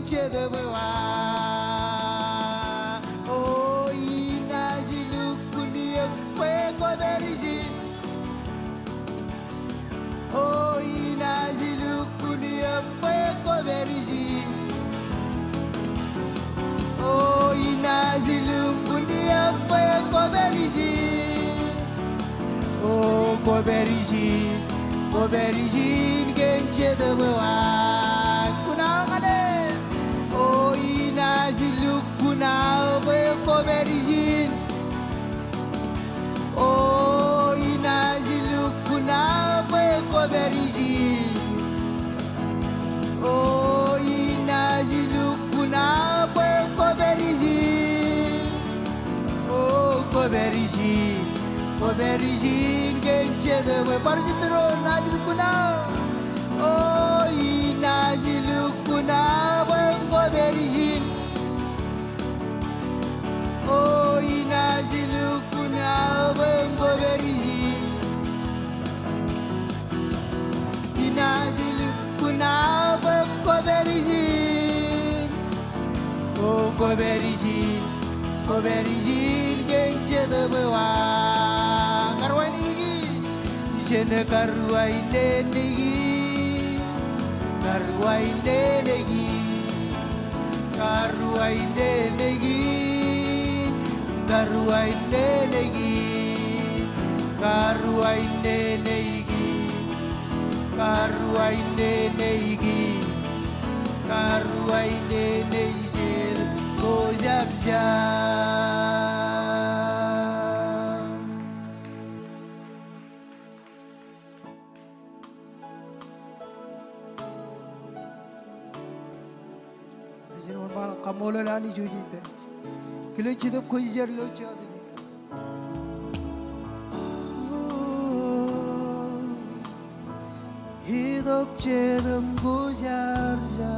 gencedewa o inajilukunia kweko berijin o inajilukunia kweko berijin o inajilukunia kweko berijin o Koberijin gencedewa kunangane o inajilukuna koberijin o inajilukuna koberijin o inajilukuna koberijin o koberijin gencedewa parjipiro najilukuna o inajilukuna koberijin o inajilukuna koberijin inajilukuna koberijin o koberijin gencedewa jene karuainde negi ojabja Komol lani jotenin kılıçıda koyuyor loçadını hidup cedem gujarja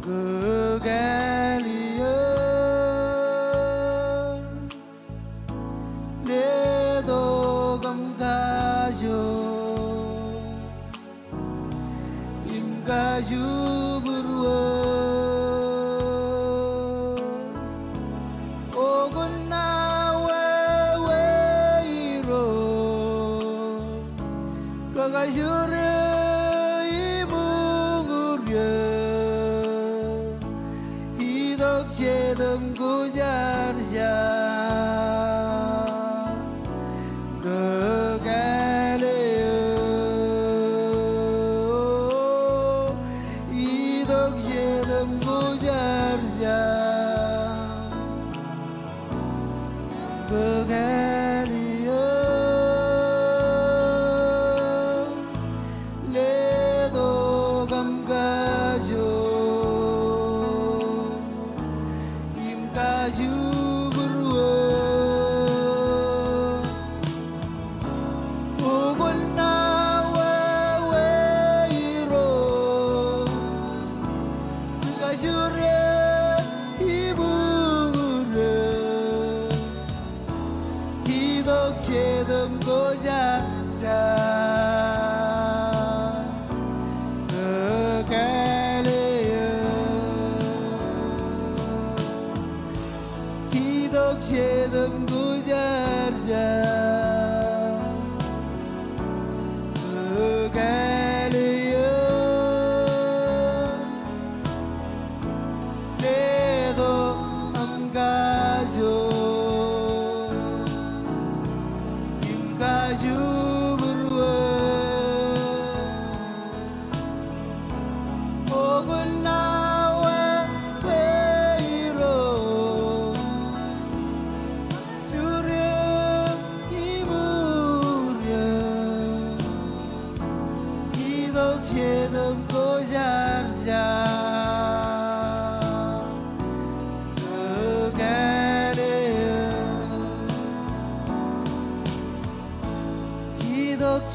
gegalia ledo gamgajo imgaju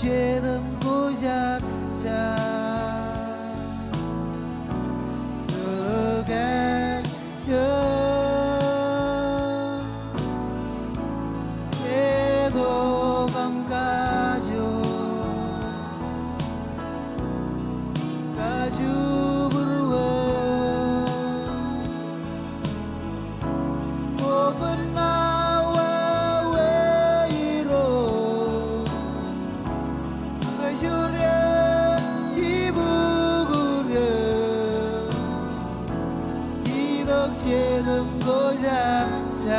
cedem gujarja gegalia ledo gamgajo Surya 이부구려 이덕체는 고자자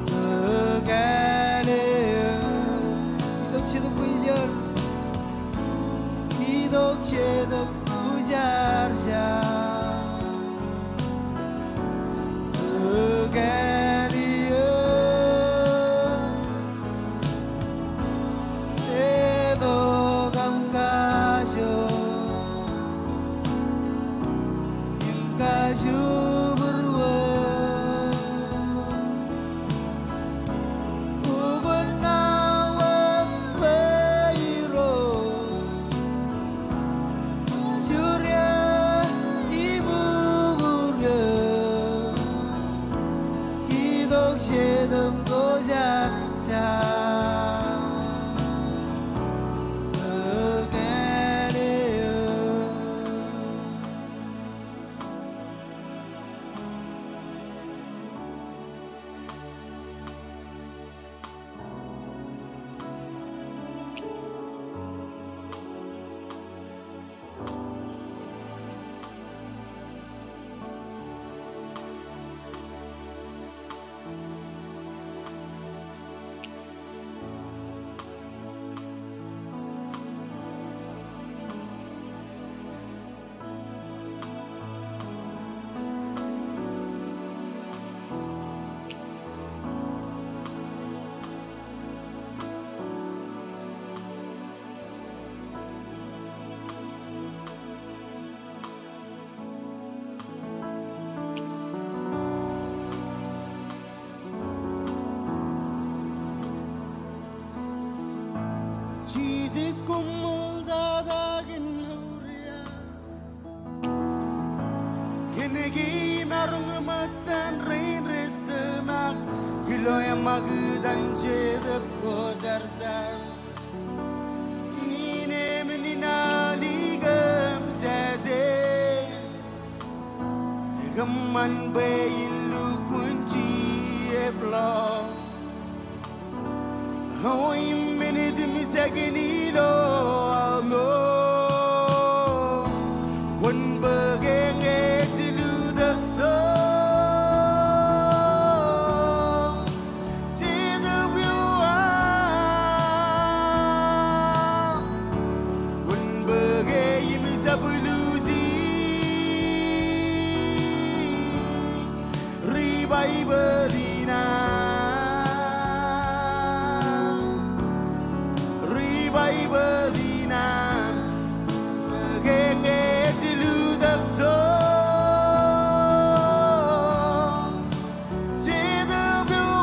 그가네요 이덕체는 구일열 이덕체는 구자자 그가네요 내도 감가쇼 인가쇼 부르워 우건 나와 베이로 주랴 이부구려 희덕시는 고자자 Jesus Komol dadagin huria Genegi marung mottam rain restemak Yiloya magdan jedep kozarsan Nine menina ligam saze Gamman bayin lukunci eblong How minute misaginilo amo Kun bageng exiluda do See the view Kun bageng misabuluzi Revivalina Revivalina Genge siluda do See the view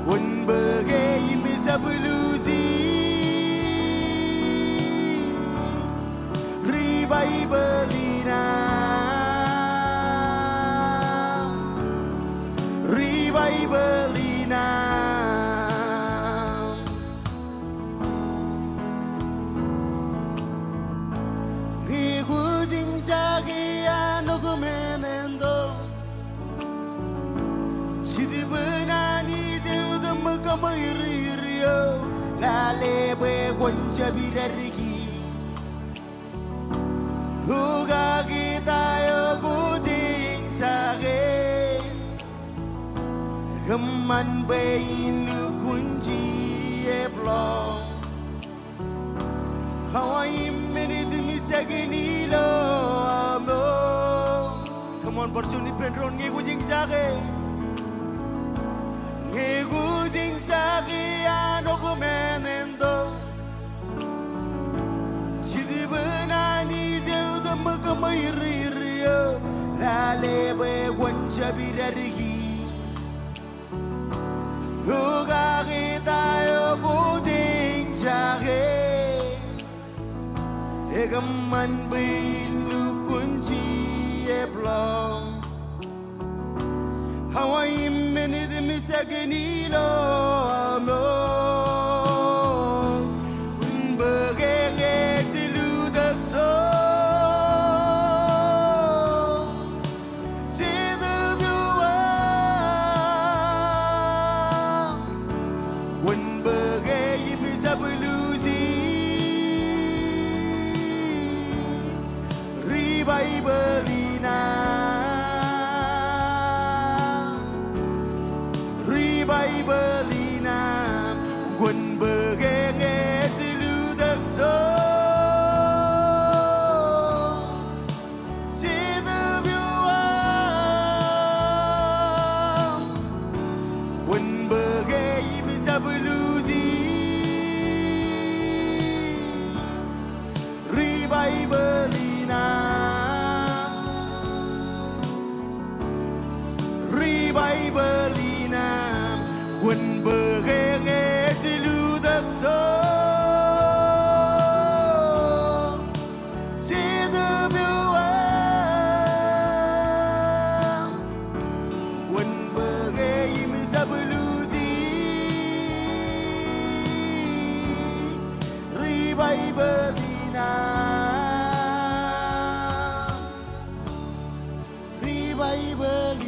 Kun bagay misabuluzi Revivalina Revivalina Jagiya nogumenendo Chidibunani zeudum kamairirio Lalebe gonjabirarigi Hugagi tayo buzing sage Gamman bayinu kunji eblong Hawaii minute misaginilo amo Come on Barjuni Penron ngegujing sake Ngegujing sake ano kumenendo Sidibenani zeuda magamairirio Lalebe wanjabirarigi Hugagi tayo buding sake Egamman bilu kunci eblong Hawaii minute misaginilo amo Bageng exiluda do See the view Bible-inam Quân bờ ghê nghe Dư lưu đất đô Chế tư biểu am Quân bờ ghê Yim sa bờ lưu di Ri Bible-inam Ri Bible-inam Quân bờ ghê nghe Dư lưu đất đô Chế tư biểu am Quân bờ ghê Yim sa bờ lưu di Ri Bible-inam Ri Bible-inam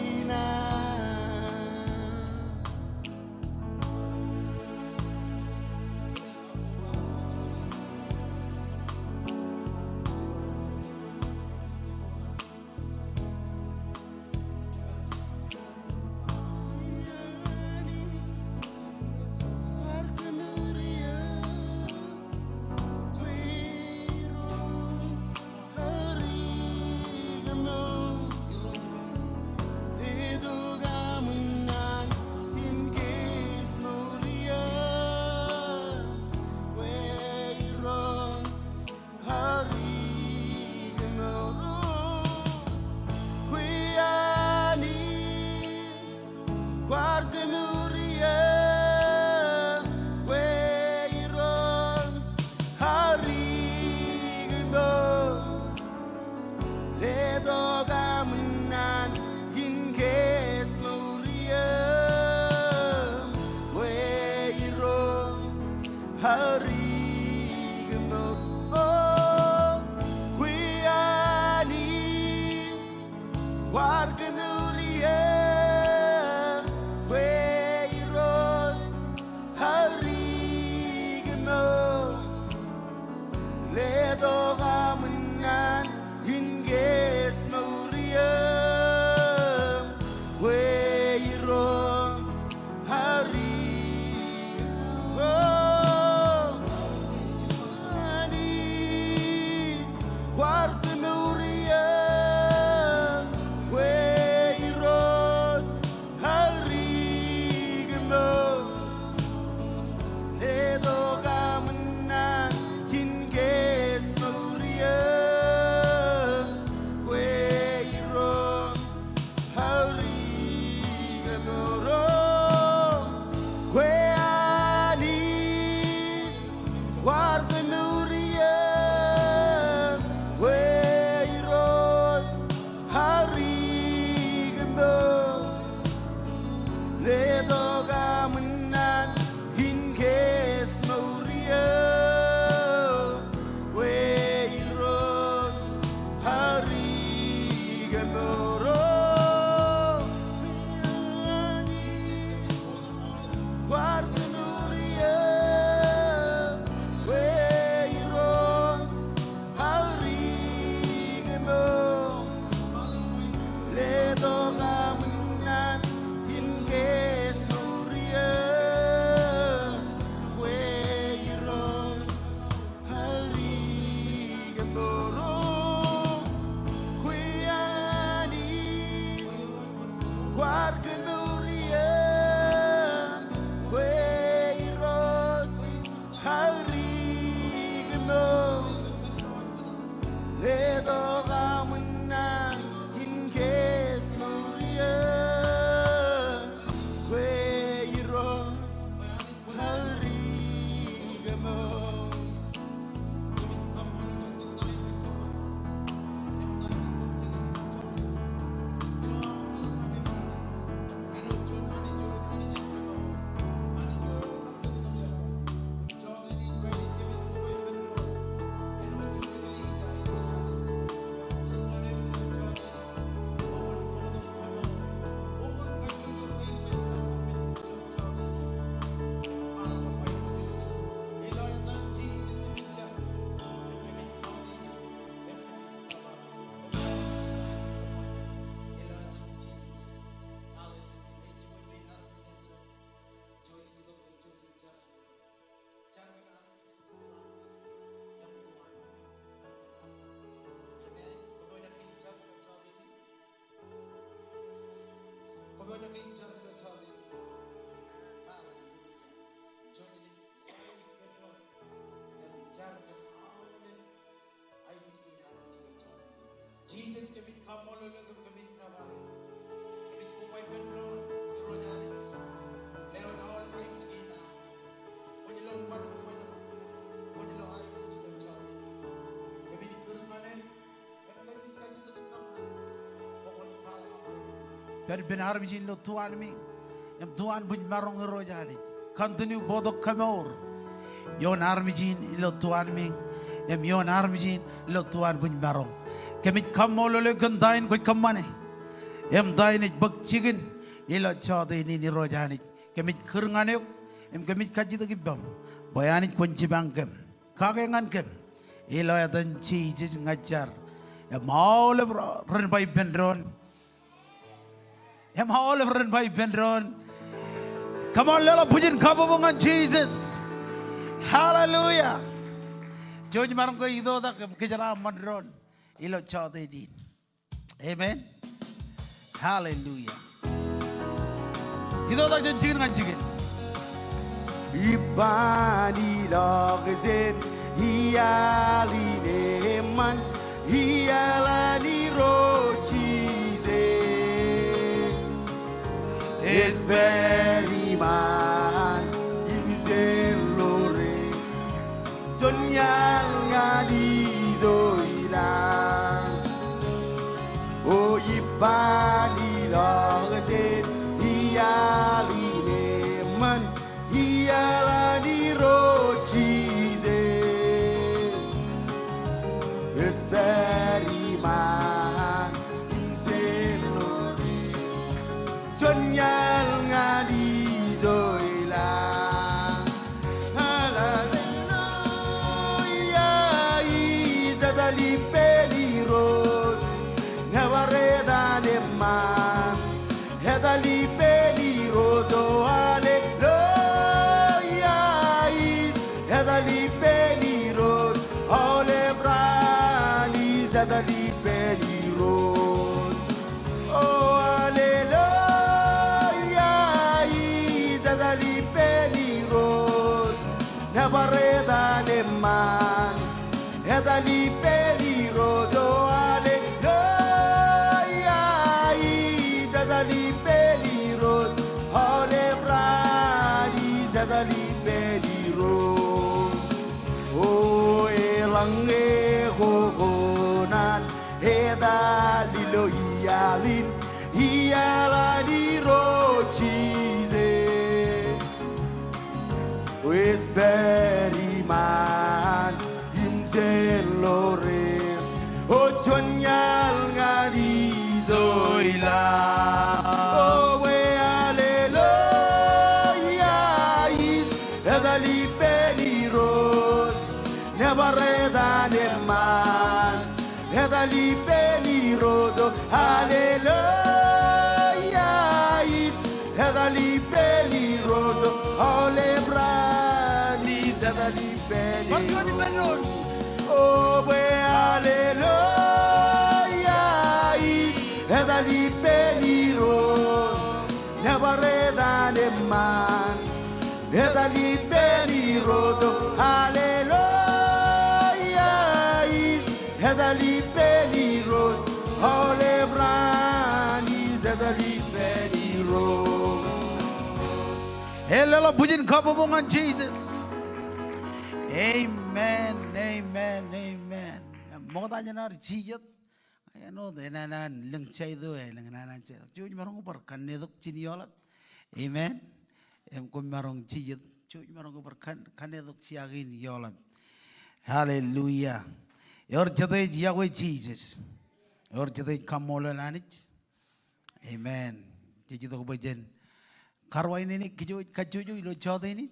per ben armijin lo tuan mi em tuan buj marong rojani continue bodok kamor yon armijin lo tuan mi em yon armijin lo tuan buj marong kemit kamol le gandain ko kamane em dain bak chigin ilo chode ni rojani kemit khurngane em kemit kajito gibam bayani kunci bangkem kagengan kem ilo adan Jesus ngajar em all of run by bendron em all of run by bendron. Come on, little pujin kababongan Jesus. Hallelujah. George marang ko ido da kejara mandron ilo chode din. Amen. Hallelujah. Ido da jin nganjigin. Ibani logzen hiali neman hialani rochize es very man imzelore sonyal ngadi zoilang o ibani logzen hiali neman hialani rochize es very man imzelore sonyal ngadi zoilang hallelujah izadali peliros navareda de man hedali peliros oh hallelujah hedali peliros ole brani zadali peliros oh hallelujah zadali peliros navareda de man hedali peliros oh hallelujah zadali peliros ole brani zadali peliros oh elange gogonan hedali lo hialin hialani rochize es very man imzelore o chonyal ngadi zoila oh we hallelujah is hedali peliros never read a man hedali peliros oh hallelujah is hedali peliros oh lebrani hedali peliros oh we hallelujah is hedali peliros never read a man hedali peliros oh hallelujah is hedali peliros oh lebrani hedali peliros. Hello pujin kababongan Jesus. Amen, amen, amen. Mokta janar jiyat. Ano de nanan leng chay do leng nanan chay. Cuy marong par kanedok chiniolat. Amen. Em kum marong jiyat. Cuy marong par kanedok chiagin yolat. Hallelujah. Yor jatay Iakwe Jesus. Yor jatay Komol lanich. Amen. Jijito ko bajen. Karwai nini kajuju ilo jotenin.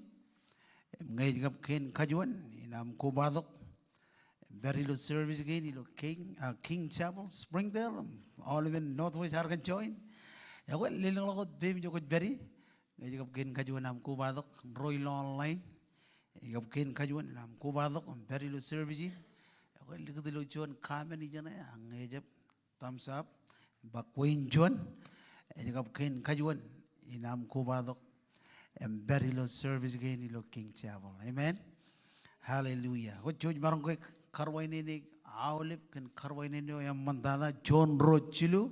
Ngay gap ken kajuan inam kubadok. Berilo service again ilo King Chapel Springdale all even Northwest Arkan join. Yakwel lilang lakot bim jokot beri. Ngay gap ken kajuan nam kubadok Royal online. Gap ken kajuan nam kubadok berilo service. Yakwel likot ilo juan kamen ijana ngay jap thumbs up. Bakwin juan. Gap ken kajuan inam kubadok. And berilo service again ilo King Chapel. Amen. Hallelujah. What George marong ko karway nini awlip kan karway nini yang mandana John Rochilu.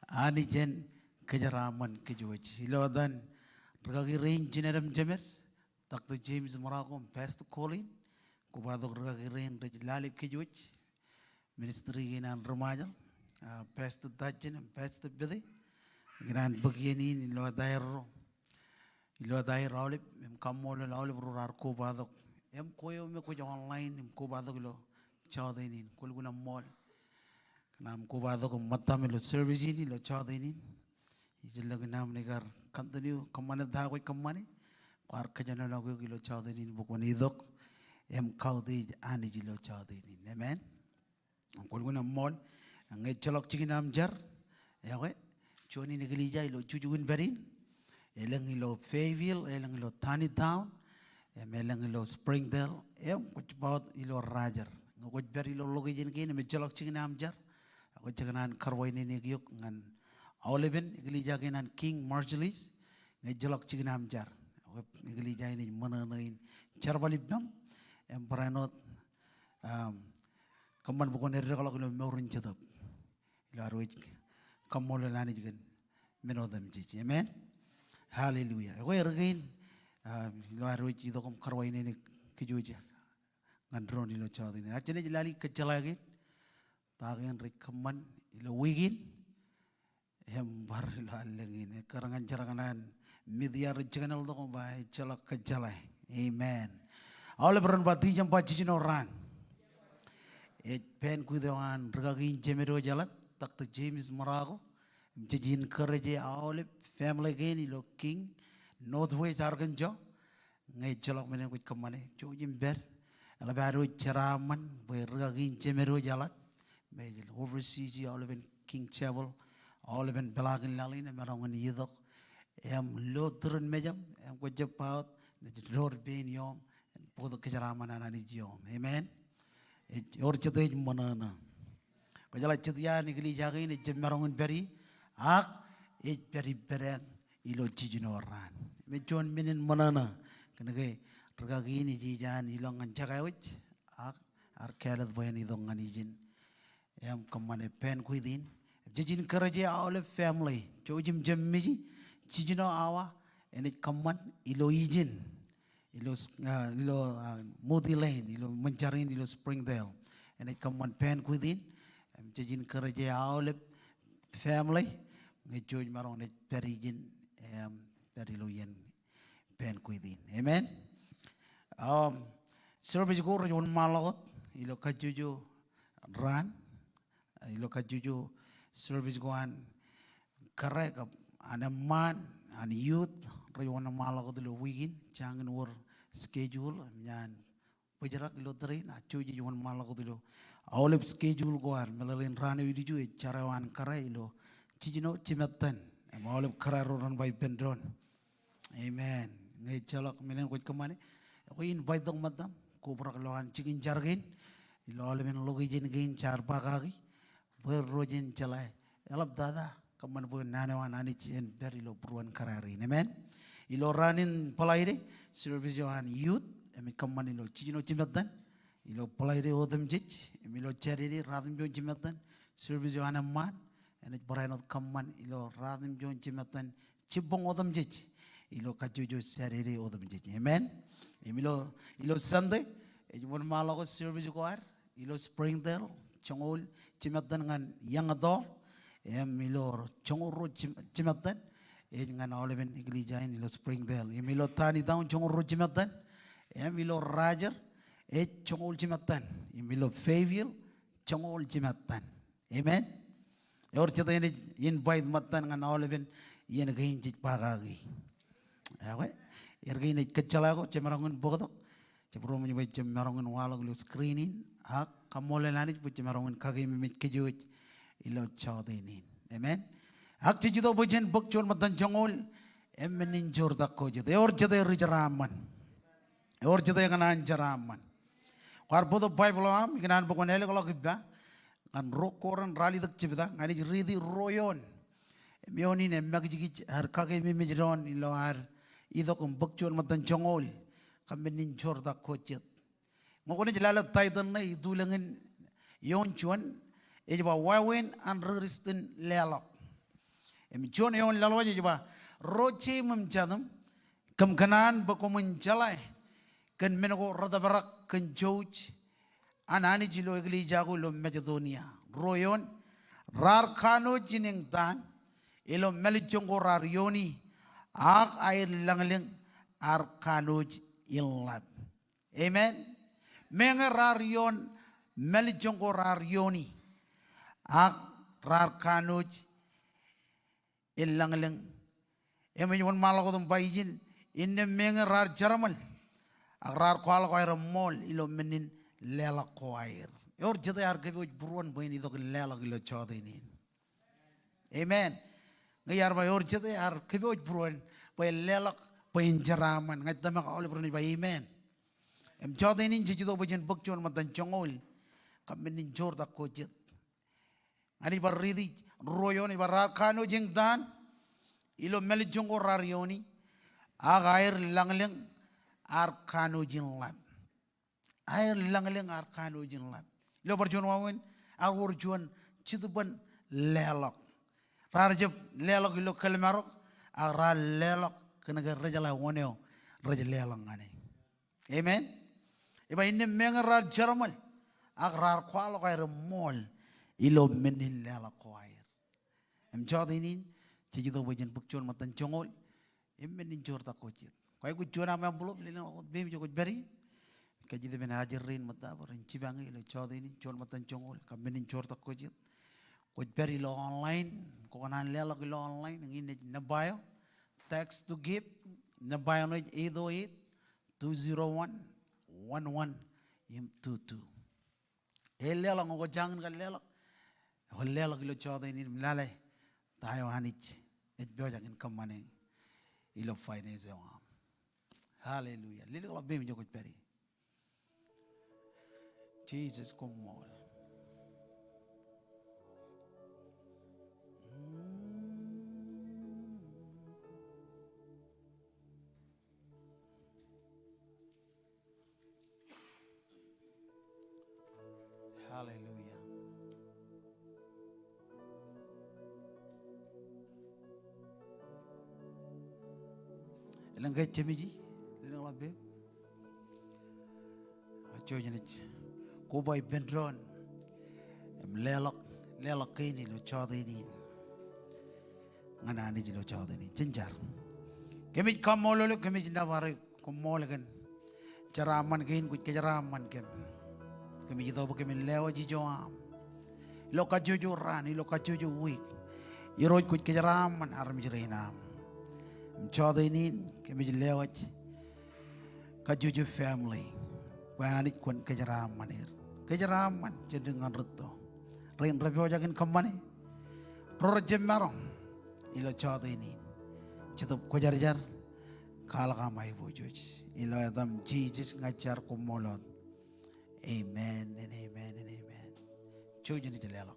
Ani jen kejaraman kejuaj. Ilo dan regagi rain jeneram jemer. Dr. James Morocco Pastor Colin. Kubadok regagi rain rejlali kejuaj. Ministry ginan remaja. Pastor Dajin and Pastor Billy. Gran begini ilo dair olip Komol olip rurar ko badok koyo me ko online ko badok ilo jotenin kulguna mall nam ko badok mottam ilo service ini ilo jotenin ijelag nam negar continue kamane da ko kamane kwar kajana lagu ilo jotenin bukoni dok kaudi ani ilo jotenin amen kulguna mall ngai chalok chiginam jar yawe Choni neglija ilo chujuin berin, elang ilo Fayetteville, elang ilo Town, elang ilo Springdale, kuch baut ilo Rajar. Kuch ber ilo logi jen kini mejalok cingin amjar, kuch jangan karwai ni giok ngan Oliven, neglija kinan King Marshallese, ngejalok cingin amjar. Neglija ini mana nain charbalibam, peranot kaman bukan kalau ilo meurin cedap, ilo arwaj. Komol lani juga menodam cici, amen, haleluya. Aku ergin, luar rujuk itu kom karwai ini kejuja, ngandron ilo cawat ini. Acehnya jelali kecelagi, tagian rekaman ilo wigin, bar ilo alengin. Karangan carangan media rejakan ilo kom baik celak kecelai, amen. Oleh beranbati jam cici noran, pen kuidewan regagin cemero jalan. Dr. James Marago, Jajin Courage, Olive, family again, ilo King, Northwest Arkansas, ngay chalok menen kuch kamane, chojim ber, alabaro charaman, boy ragin chemero jalat, may overseas Olive and King Chapel, Olive and Belagin Lalin, and Marangan Yidok, Lutheran Mejam, and Wajapout, the Lord being yom, and Podo Kajaraman and Anijom, amen. Or Chadej Monana. Kajala cetia negeri jaga ini cemerlangun beri, beri bereng ilo cijinoran. Mecuan minin manana, kena ke regagi ini jijan ilo ngancak awit, arkelat boyan itu nganijin, kamane pen kuidin, jijin kerja oleh family, cojim jemiji, cijino awa, ini kaman ilo izin, ilo Moody Lane, ilo mencari ilo Springdale, ini kaman pen kuidin. Jajin kerja oleh family, ngejoj marong ne perijin periloyen pen kuidin, amen. Service ko rajon malakot, ilo kajuju ran, ilo kajuju service ko an correct an man an youth rajon malakot ilo weekend, jangan war schedule, nyan pajarak ilo terin, acuji rajon malakot ilo. Oleh schedule goar melalui rana itu juga carawan karai lo cijino cimatan oleh karai roran by pendron amen ngai calak menen kuat kemana aku invite dong mottam ku perkeluhan cikin jargin lo oleh men logi jen gain car pakagi berrojen calai elap dada kemana pun nanawan ani cien beri lo peruan karai amen ilo ranin pelaide service johan youth emi kemana lo cijino cimatan ilo pelaide odem jej ilo charity radim jon cimatan service johan man and it beranot kaman ilo radim jon cimatan cibong odem jej ilo kajujo charity odem jej amen ilo Sunday ejmon malako service goar ilo Springdale chongol cimatan ngan yang ador ilo chongoro cimatan ngan Oliven iglesia ilo Springdale ilo Tani Town chongoro cimatan ilo Rajar chongol cimatan ilo Fayetteville chongol cimatan amen or chata ini invite matan ngan Oliven yen gain jij pagagi awe ergain kecalago cemarangun bogodok cebro menyoba cemarangun walag lo screening Komol lanit bu cemarangun kagi mimit kejuj ilo jotenin amen jido bujen bokchon matan chongol emenin jorda ko jede or jede rijaraman or jede kanan jaraman Warbodo Bible am ikan bukan ele kalau kita kan rokoran rally tak cipta ngani ridi royon mioni ne magiji har kage mi mijron ilo har ido kum bokchon matan chongol kamenin jorda kocet ngokone jelala taitan na idulangin yon chuan ejba wawen an resisten lelok chon yon lalo ejba roche mumchadam kam kanan bakomun jalai kan menago radabarak kan George anani jilo igli jago lo Macedonia royon rar kano jining tan ilo melichongo rar yoni ak air langling ar kano ilab. Amen. Menga rar yon melichongo rar yoni ak rar kano ilangling. Emen yon malakodum bayjin inne menga rar jaramal ak rar kwala ko air mol ilo menin lela ko air. Yor jete ar keboj buruan boy ni dok lela gilo jotenin. Amen. Ngayar ba yor jete ar keboj buruan boy lela boy jaraman ngat dama ka oleh berani ba amen. Em jotenin jijido bojen bokjon matan chongol kamenin jor tak kojet. Ani barridi royo ni barar kano jeng dan ilo meli jongo rarioni ag air langleng ar kano jeng lab. Air langleng ar kano jeng lab. Lo berjuan wawen, awur juan ciduban lelok. Rarjep lelok ilo kelmarok, ara lelok kena gerejala waneo reja lelong ane. Amen. Iba ini mengerar Jerman, agrar kualo kair mol ilo menin lelok kair. Em jotenin, cijido bajen bukjon matan jongol, em menin jor tak kocit. Kau ikut juan apa yang belum, lelok bim jokot beri. Kajide ben hajirin mata barin cibangi ilo jotenin jor matan jongol, kamenin jor tak kocit. Kau beri lo online, kau kanan lelok ilo online, ini nabayo, text to give, nabayo no 808-201-1122. Lelok ngoko jangan kan lelok, lelok ilo jotenin melalai, tayo hanich, jangan kemana, ilo finance yang Hallelujah. Lelok lo bim jokot beri. Jesus Komol. Hallelujah. Ilang kay chemiji, ilang labe. Acho janich. Kuboy bendron, lelok kini lo jotenin, ngana ni lo jotenin, cenjar. Kami komol lo kami jinda warai komol kan, jaraman kain kuit kejaraman kami jito bo kami lewa jijoam, lo kajuju rani lo kajuju week, iroj kuit kejaraman aram jirinam, jotenin kami jilewa kajuju family, wanit kun kejaraman Kejaraman jenengan reto, rain rabio jagan kemana? Projem marong, ilo jotenin, cetup kojar-jar, kalah kamai bujoj, ilo adam Jesus ngajar kumolot, amen and amen and amen. Cuy jadi jelelok.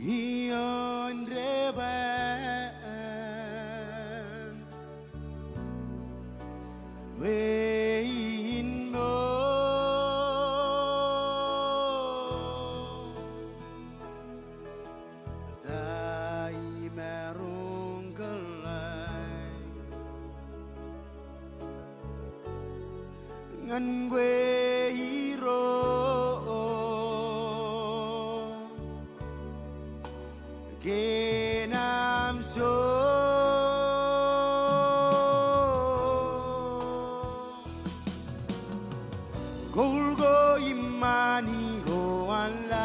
Ion reban wein mo dai merung kelai ngan weiro Kenam so Golgo imani go Allah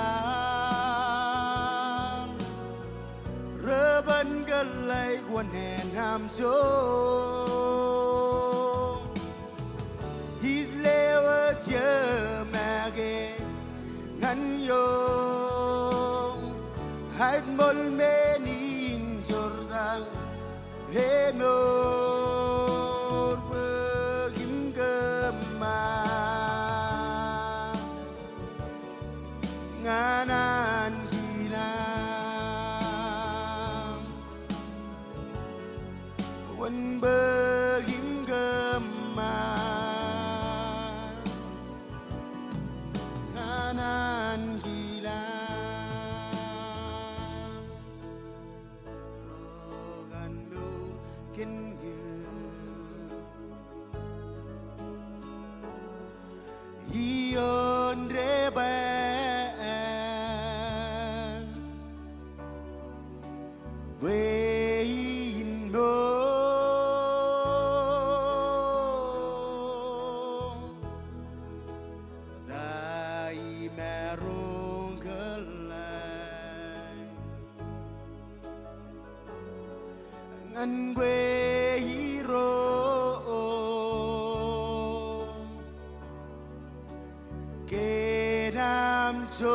Reban galai guanen ham so His levels ye mage ngan yo Hãy môn mê nhìn Jordan Hê nốt bơ kim cơ mà Ngã nan kỳ nam Quân bơ kim cơ mà Ngã nan kỳ nam can you An gwe hero Kedam so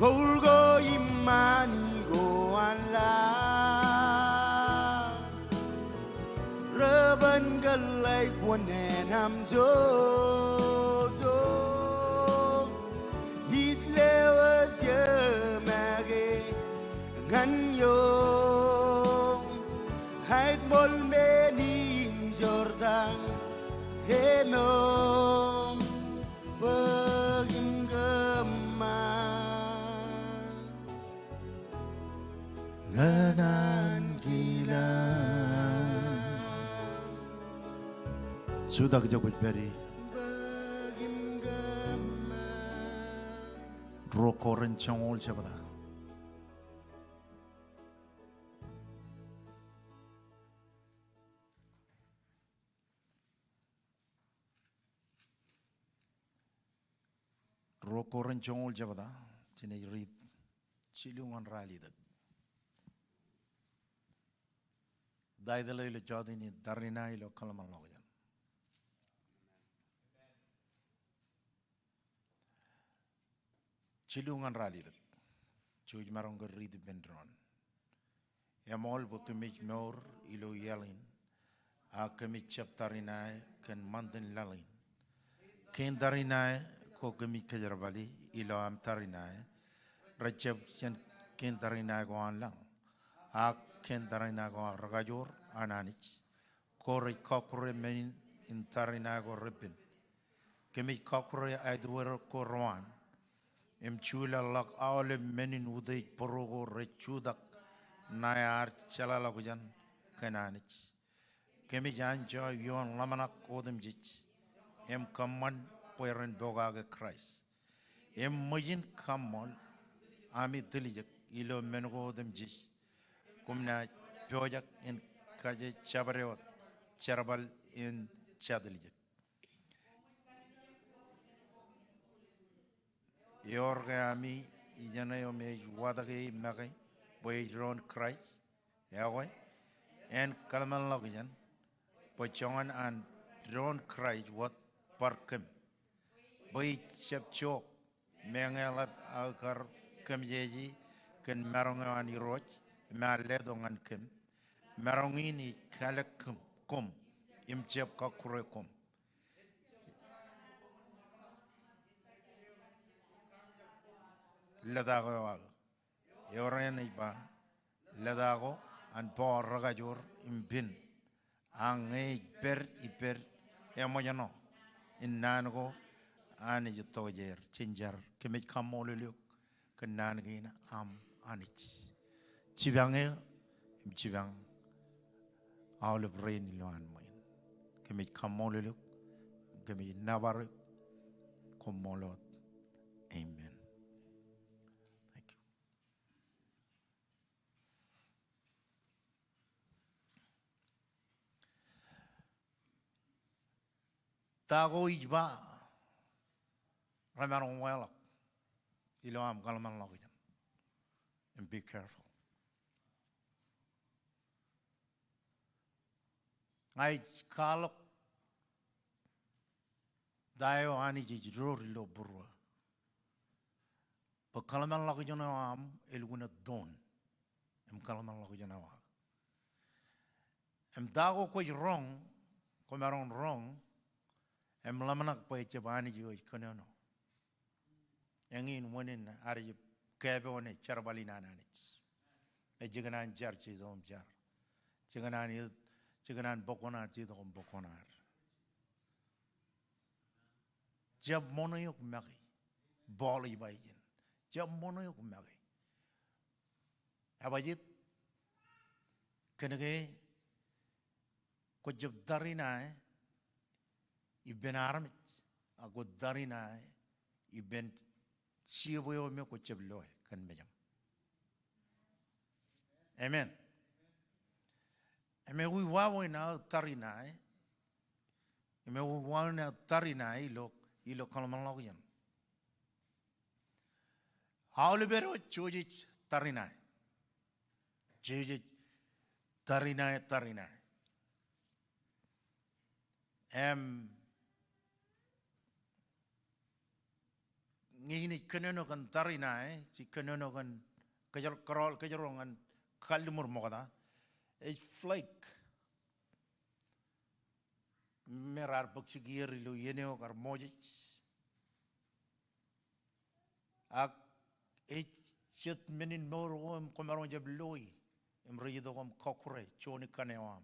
Golgo imani go anla Reban galay kwanenam so His levels yamage ganyo Hide bol meni in Jordan Heno Bagim gama Ganan gila Sudah kejauh beri Bagim gama roko rencang ol siapa dah? Roko rencang ol siapa dah? Cina rit cilungan rali dah. Dai dalai lo jotenin darina ilo kalaman lo kan. Cilungan rali dah. Cuy marong rit bendron. Emol bo kemik mor ilo yelin. A kemik cap darina kan mandan lalin. Ken darina ko kemik kejarabali ilo am darina. Rajab ken ken darina ko anlang. A ken darina ko ragajor ananich. Kore kokore menin in darina ko ribbon. Kemik kokore adwar ko roan. Chula lak awle menin uday porogo rechudak nayar chalala gujan kananich. Kemi janjo yon lamanak odem jich. Kaman poyeren dogaga Christ. Majin Komol ami dilijak ilo menugo odem jich. Kumna pjojak in kaje chabareot charabal in chadilijak. Yorga ami ijana yo me wadage magai boy ron Christ Iakwe en kalman logijan pochongan an ron Christ what parkem boy chepchok mengalat alkar kemjeji ken maronga ani roch ma ledongan kem marongini kalak kom imchep kakure kom ladago wago yoren iba ladago an por ragajor imbin ange iper emojano innango ani jitojer chinjar kemej kamoluluk kenangina am anich chivange chivang all of rain loan moin kemej kamoluluk kemej navar komolot amen. Tago ijba ramarong wala ilo am kalaman logijan and be careful. Ay kalok dayo ani jijror ilo burwa pa kalaman logijan am elguna don kalaman logijan wa dago ko wrong ko marong wrong lamanak pa ichabani jo ikonono yangin wonin ari kebe one charbali nananich jiganan jar chizom jar jiganan bokonar chizom bokonar jab monoyok magi boli bayin jab monoyok magi abajit kenege ko jab darina Iben armit ago darina iben siyo me ko cheblo kan mejam amen eme we wawo na tarina eme we wawo na tarina ilo kalman logian Aulibero chojich tarinai. Chojich tarinai. Ngini kenono kan tarinai, si kenono kan kajarongan kalumur mokada. A flake. Merar baksigir lu yeneo kar mojich. Ak chet menin moro komaron jab loi. Rido kom kokure choni kanewam.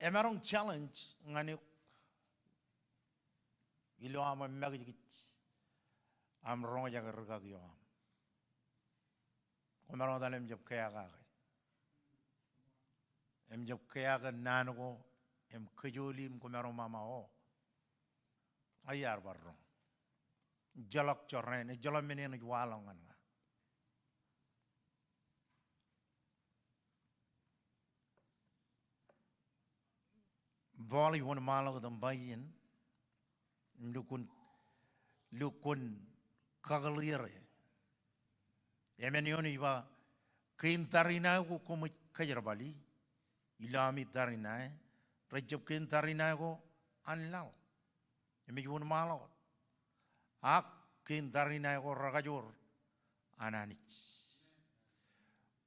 Emarong challenge ngani ilo ama magigit am ronga jaga ragagyo am. Komaron dalem jab kaya gage. Em jab kaya ga nanogo em kajolim komaron mama o. Ayar barrong. Jalak chorren, jalak menene walongan nga. Vali wan malog dam bayin, lukun kagalire. Yemenioni va kain tarina ko kumit kajarbali, ilami tarina, rejab kain tarina ko anlaw. Yemeni wan malog. Ak kain tarina ko ragajor ananich.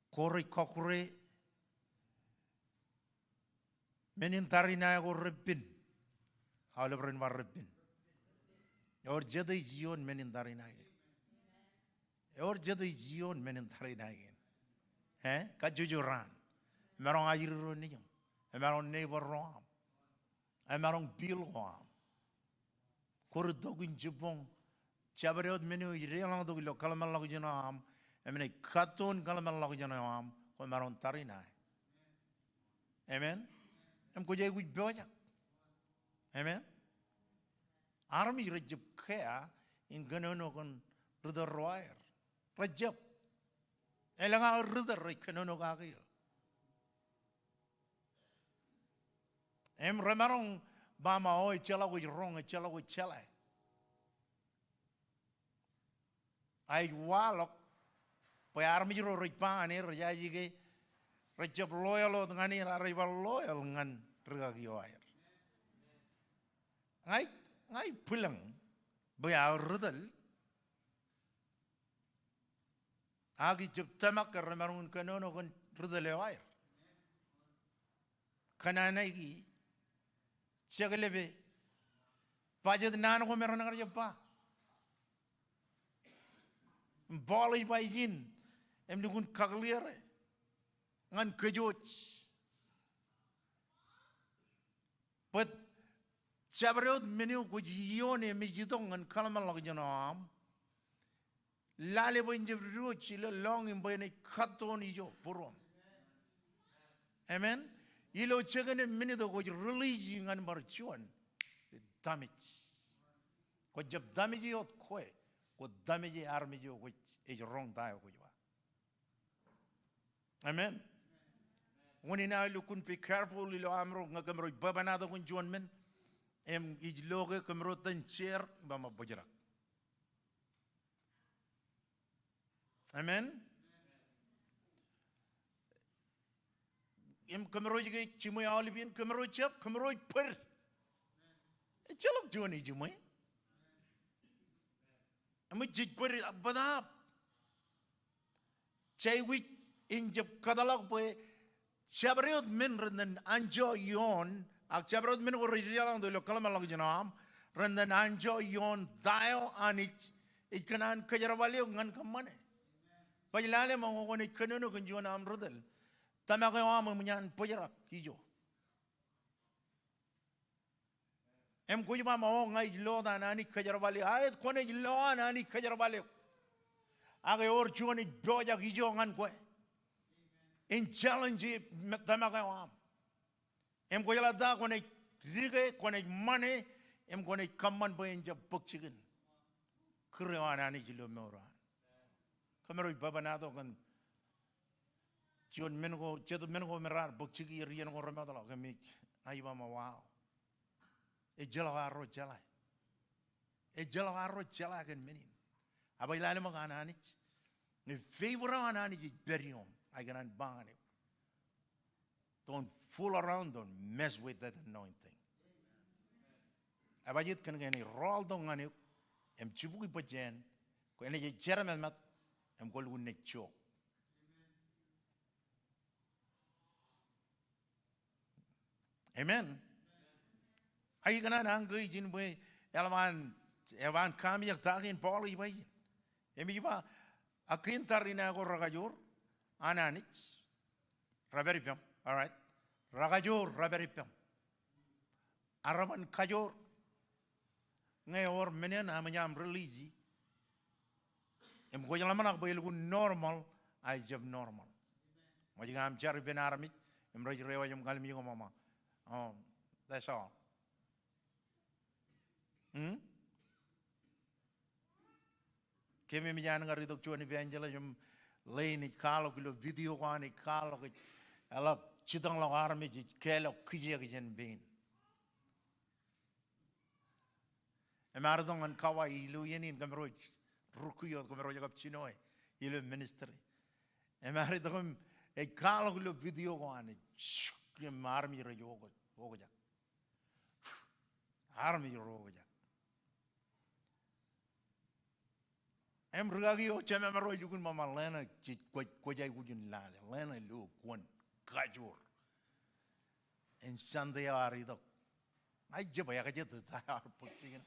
Kore kokore menin tarina ko ribbin. Halabrin war ribbin. Or jadai jion menin tarina ke. Or jadai jion menin tarina ke. Kajujuran. Merong ayiro niyong. Merong neighbor roam. Merong bill roam. Kore dogin jibong. Chabarod menu irelang dogilo kalaman lagu janam. Emene katon kalaman lagu janam. Ko merong tarina. Amen. Em ko jay wit boja. Amen. Army rajab kaya in ganono kon rudar royer. Rajab. Elanga rudar ray kanono kagayo. Em remarong bama oi chala wit wrong chala wit chala. Ay walok pa army ro ripan er ya yige rajab loyal ngani arrival loyal ngan ragagyo ayer. Ngai pulang baya rudal agi jab tamak remarun kanono kon rudal ayer. Kanana gi chagalebe pajad nan ko meron ngar jabba. Bali bayin em dukun kagliere ngan kejot but chabrod menu ko yone mi jidong ngan kalaman lag janam lale bo inje rochi le long in bene katon ijo purom. Amen. Ilo chegane menu do ko release ngan marchuan damage ko jab damage yot koe ko damage army jo ko is wrong tayo ko jwa. Amen. When in I look be careful ilo amro ngagamro babanado kun juan men em ijloge kamro tan chair bama bojara. Amen. Em kamro jige chimoy alibin kamro chap kamro per. Chalok juan ijimoy. Am jij per abadap. Chay wit injab kadalak boy chabrod men rendan anjo yon ak chabrod men ko riyalang do lo kalaman lag janam rendan anjo yon dayo anich ikanan kajarawali ngan kamane pajlale mo ko ni kanono kun jona am rodel tamake wa mo nyan pojarak kijo em ko juma mo ngai lo da nani kajarawali ayet ko ne lo nani kajarawali age or joni boja kijo ngan ko in challenge tamaka wam em ko yala da ko ne rige ko ne mane em ko ne kamman bo en jab bokchigen krewana ni jilo mora kamero babanado kan jon men ko jedo men ko merar bokchigi rien ko remata la kami ayba ma wow e jala ro jala E jala arro jala kan menin. Aba ilale magana anich. Ne favor on anich berium. I can bang it. Don't fool around, don't mess with that anointing. Aba jit kan gani roll dong anich. Em chibuki pajen. Ko ene je chairman mat. Em gol wunne chok. Amen. Ay kana nang gay jin boy evan kami yak takin poli boy. Emi ba akin tarina ko ragajur ananich raberipam. All right. Ragajur raberipam. Araban kajur ngayor menen amanyam religi. Em ko jala manak boy lu normal ay job normal. Mo jingam jar ben aramit em roj rewa jam galmi ko mama. Oh, that's all. Kemi mi jana ngari dok chuan evangelism lane kalo kilo video kwani kalo ke ala chitang lo armi ji kelo kije ke jen bin. Emardong an kawai ilu yenin kamroj rukuyo kamroj kap chinoy ilu ministry. Emardong e kalo kilo video kwani ke marmi rejogo. Roja. Army roja. Em rugagi o chama maro yugun mama lena ko jay gujun lale lena lu kon kajur. En Sunday arido. Ay jeba ya kaje ta ar putin.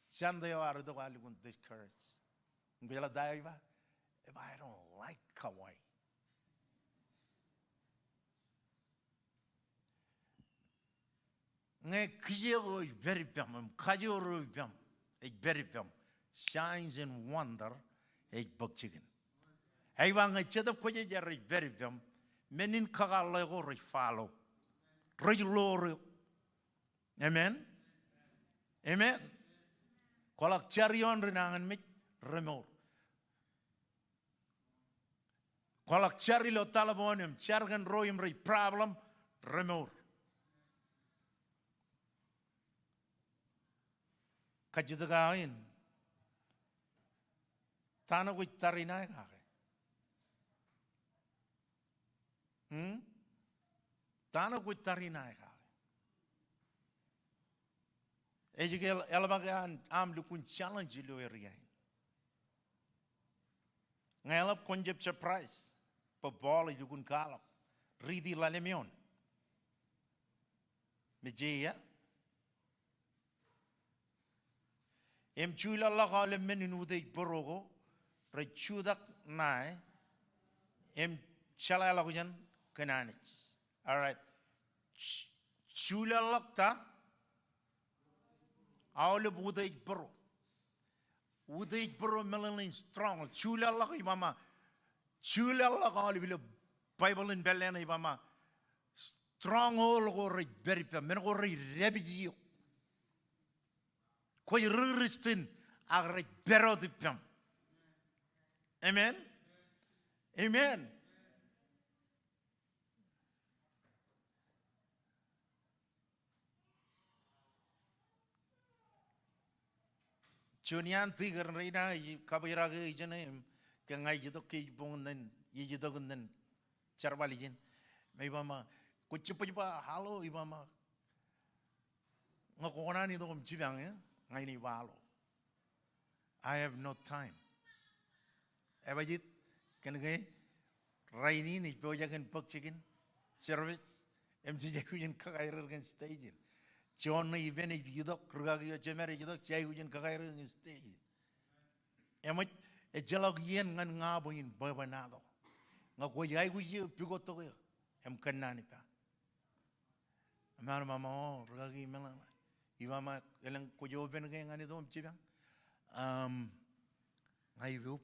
Sunday arido aligun discourage. Ngela daiva if I don't like Kawaii. Ngay kijero very pam, kajoro pam, ek very pam, shines in wonder, ek buk chicken. Ay wang ngay cheda kwaje jari very pam, menin kagalego rich follow, rich loro. Amen? Amen? Kolak charion rinangan mit remor. Kolak chari lo talabonim, chargan roim rich problem, remor. Kajidagain Tana with Tarinai. Tana with Tarinai. Ejigel Elbagan am lukun challenge you area. Ngalap conjep surprise. Paball you kun kalap. Ridi lalemion. Mijaya. Em chula la gale meninu de borogo, rechudak nai, em chala la gujan kananich. All right. Chula lakta, aule budej boro. Udej boro melanin strong. Chula la mama. Chula la gale bila Bible in Belena mama. Strong all go re berpa, men go re rebiji. Koi ruristin agre bero dipam. Amen. Amen. Junian tiger reina kabira ge jene kengai jito ki bongen jito genden charbalijin. May mama kuchipa halo ibama ngakona ni dom chibang ya. I have no time. Ebajit can get rainin is bojagan pug chicken service. MJ Kujan Kakair can stage it. John even if you don't Krugagi Jemari Judok Jagujan Kakair in stage. Emit a jalogian and ngabo in Bobanado. Nagoyai with you, Pugoto, Kananipa. Mamma, Rugagi Melana. Ivama elang kujo ben kaya ngani dom cibang, ngayu,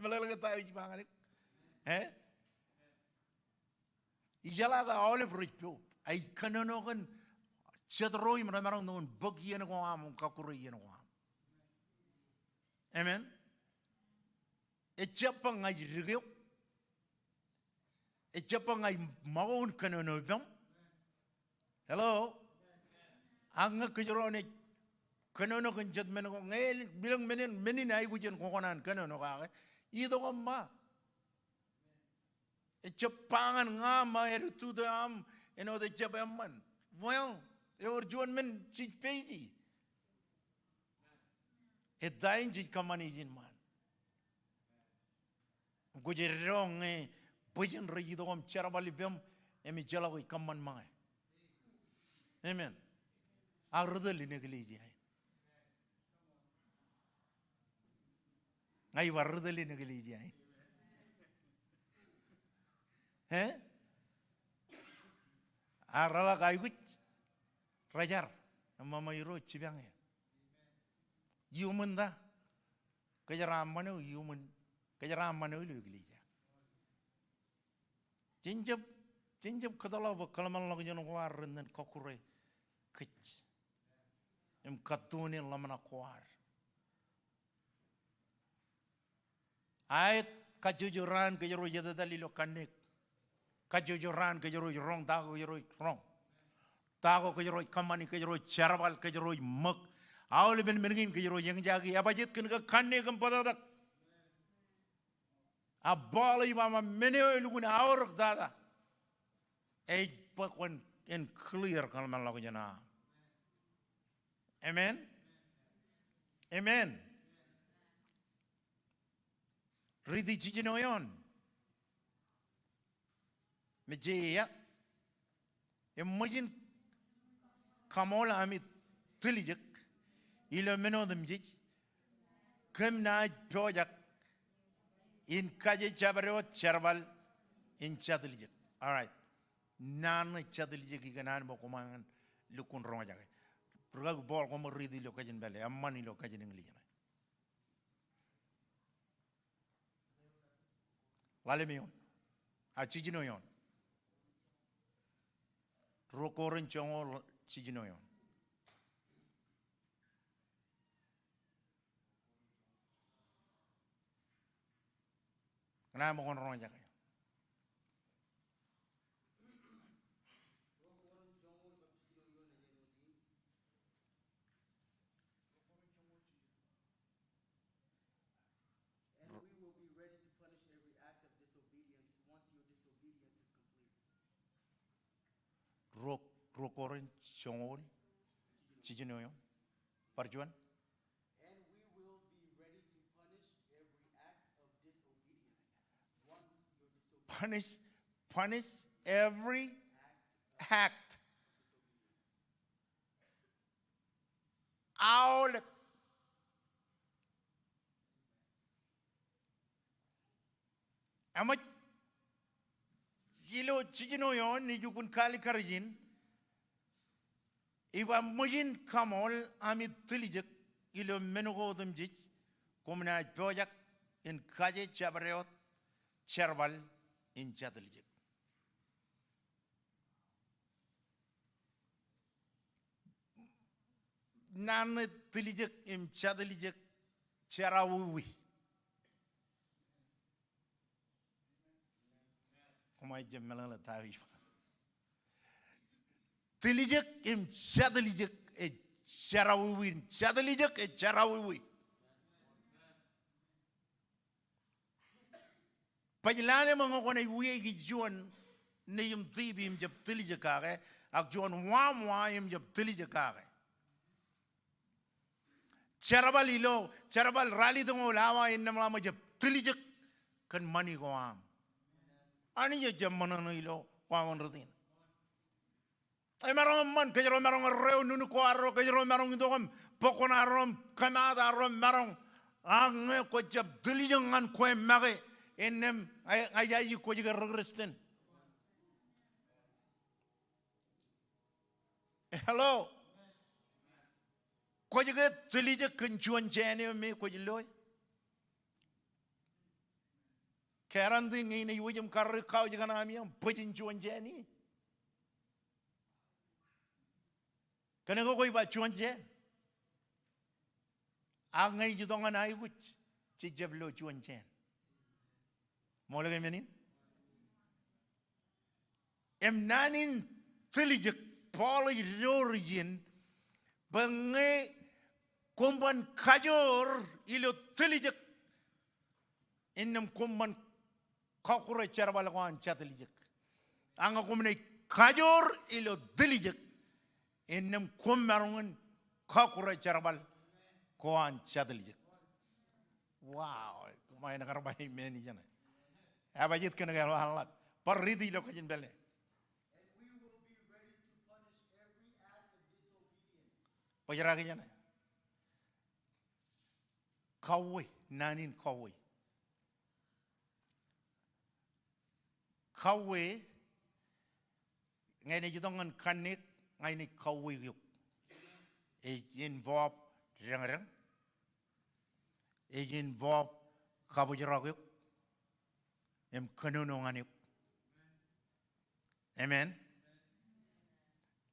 malah tahu cibang ni, ijala ka olive rich pio, ay kanono kan seteroi mereka non bagian ko am kakurian ko am, amen, ecapang ngaji rigyo. e japang ay maun kanono bam hello ang kajero ne kanono kan jat men ko ngel bilang menin ay gujen ko konan kanono ka ido ko ma e japangan nga ma er tu am the japam man well your juan men chi peji e dain ji kamani jin man gujerong e pujen regido kom charabali bem emi jalawi kaman mai amen arudali negliji ay warudali negliji arala kaygut rajar mama iro chibyang human da kajaram manu human kajaram manu negliji jinjab kadala ba kalaman lag jeno war nen kokure kich em katuni lamana kwar ait kajujuran kajero yada dalilo kanek kajujuran kajero rong dago kajero rong dago kajero kamani kajero charabal kajero mak awle ben meningin kajero yang jagi abajit ken ka kanek em padadak abala imama meneo luguna awrak dada eight but when in clear kalman lag jena amen amen ridi jijinoyon mejeya imagine Komol amit tilijak ilo meno dem jij kem na project in kaje chabarot charbal in chadlijak all right nan chadlijak iganan mo kumangan lukun roja Rag bol ko mo ridi lo kajin bele amani lo kajin ngli lale mi yon a chijino yon rokoren chongo chijino yon na mo kon ron jake rokoren chongol chijinoyo parjuan And we will be ready to punish every act of disobedience once your disobedience. punish every act all ama jilo chijinoyo ni jukun kali karjin iwa mujin Komol amit tilijak ilo menugo demjij komna project in kaje chabareot cherbal in chadlijak nan tilijak im chadlijak cherawi komay jemmala tawi tilijak im chadlijak e cherawi chadlijak e cherawi pajlane mo ko ne wiye gi jon ne yim tibi im jab tilijak kare ak jon wa im jab tilijak kare cherabal ilo cherabal rali do lawa innam lama jab tilijak kan mani ko am ani je jamana no ilo wa won rodin ay marong man kajero marong rew nunu ko arro kajero marong ndogam pokona rom kanada rom marong ang ko jab tilijak ngan ko mage ennem ay ay ko jiga regresten hello ko jiga tilijak kan chuan jene me ko jiloy kerandi ngi ne yujum kar kaw jiga na mi am pojin chuan jene kana ko koy ba chuan je ang ngai jidonga na igut ci jeblo chuan jen mo la menin nanin telijek poli origin bange kumban kajor ilo telijek enam kumban kakura charabal kwan chatelijek anga kumne kajor ilo dilijek enam kummarungan kakura charabal kwan chatelijek. Wow, kumay nakarabay meni jana. Abajit ka nagawalak. Paridi lo kajin bele. And we will be ready to punish every act of disobedience. Pajaragi jana. Kawe, nanin kawe. Kawe, ngay na jidongan kanik, ngay ni kawe yuk. It involve rang. It involve kabujarag yuk. Em kanunungan yuk. Amen.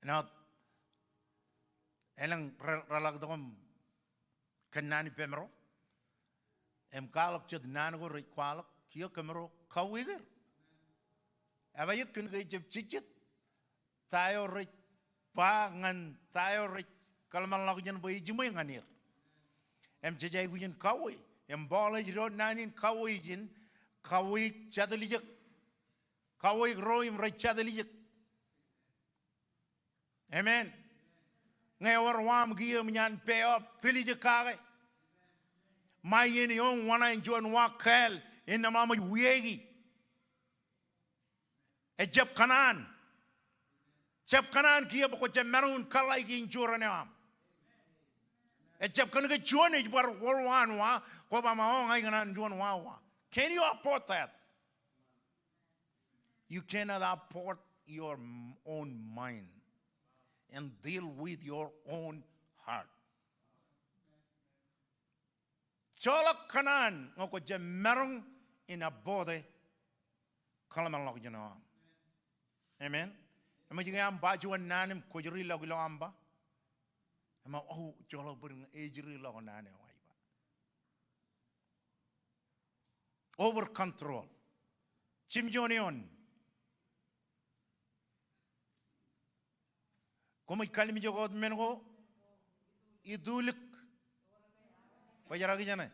Now, elang ralag doon kanani pemero. Em kalok chud nanago rikwalok kiyo kamero kawiger. Abayit kun kay chichit tayo rik pangan tayo rik kalman lako jan boy jumoy nganir. Em jajay gujen kawi. Em bala jiro nanin kawi jin kawi chadalijak. Kawi roim rik chadalijak. Amen. Ngayon wam giyo minyan pay off tilijak kagay. Mayin yung wana enjoy wakal in the mama wiegi. E jab kanan kiya bako jab marun kalay ki injura ne am. E jab kanan ke juane bar warwan wa ko ba ma ngay kanan juan wa. Can you afford that? You cannot afford your own mind and deal with your own heart. Cholak kanan ngoko jab marun in a body kalaman lako jana am. Amen. Ama jinga am bajuan nanim kojuri lagu lo amba. Ama oh jolo bring ejuri lagu nane waiba. Over control. Chimjonion. Como kalimi jogod mengo idulik. Pajaragi jana.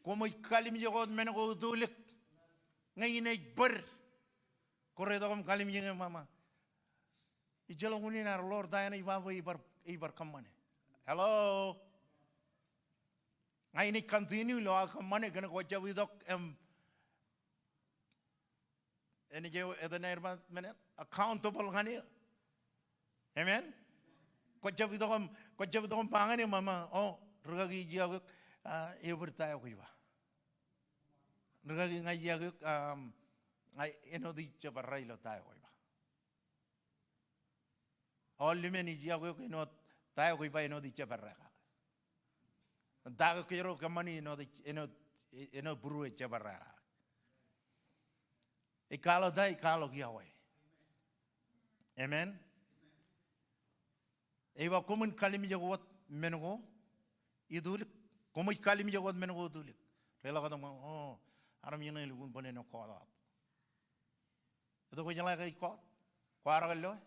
Como kalimi jogod mengo idulik. Ngayon ay ber. Corredo com kalim jinga mama. Ijalo kunin ar Lord dayana ibaba ibar kamane. Hello. Ngayon ay continue lo kamane gana ko jawidok eni je edaner man accountable ngani. Amen. Ko jawidok pangani mama oh rugagi jawik ibertayo ko iba. Rugagi ngai jawik ay dice barray lo tayo ko iba. All limeni jiago ko tayo ko iba dice barray. Dago kiro kamani buru e barray. Ikalo dai kalo giawe. Amen. Iba kumun kalimi jagwat mengo idulik. Kumun kalimi jagwat mengo idulik. Rela kadang oh aram yun ay lugun pone no call up. Ito ko jala kay ko. Kuara kallo.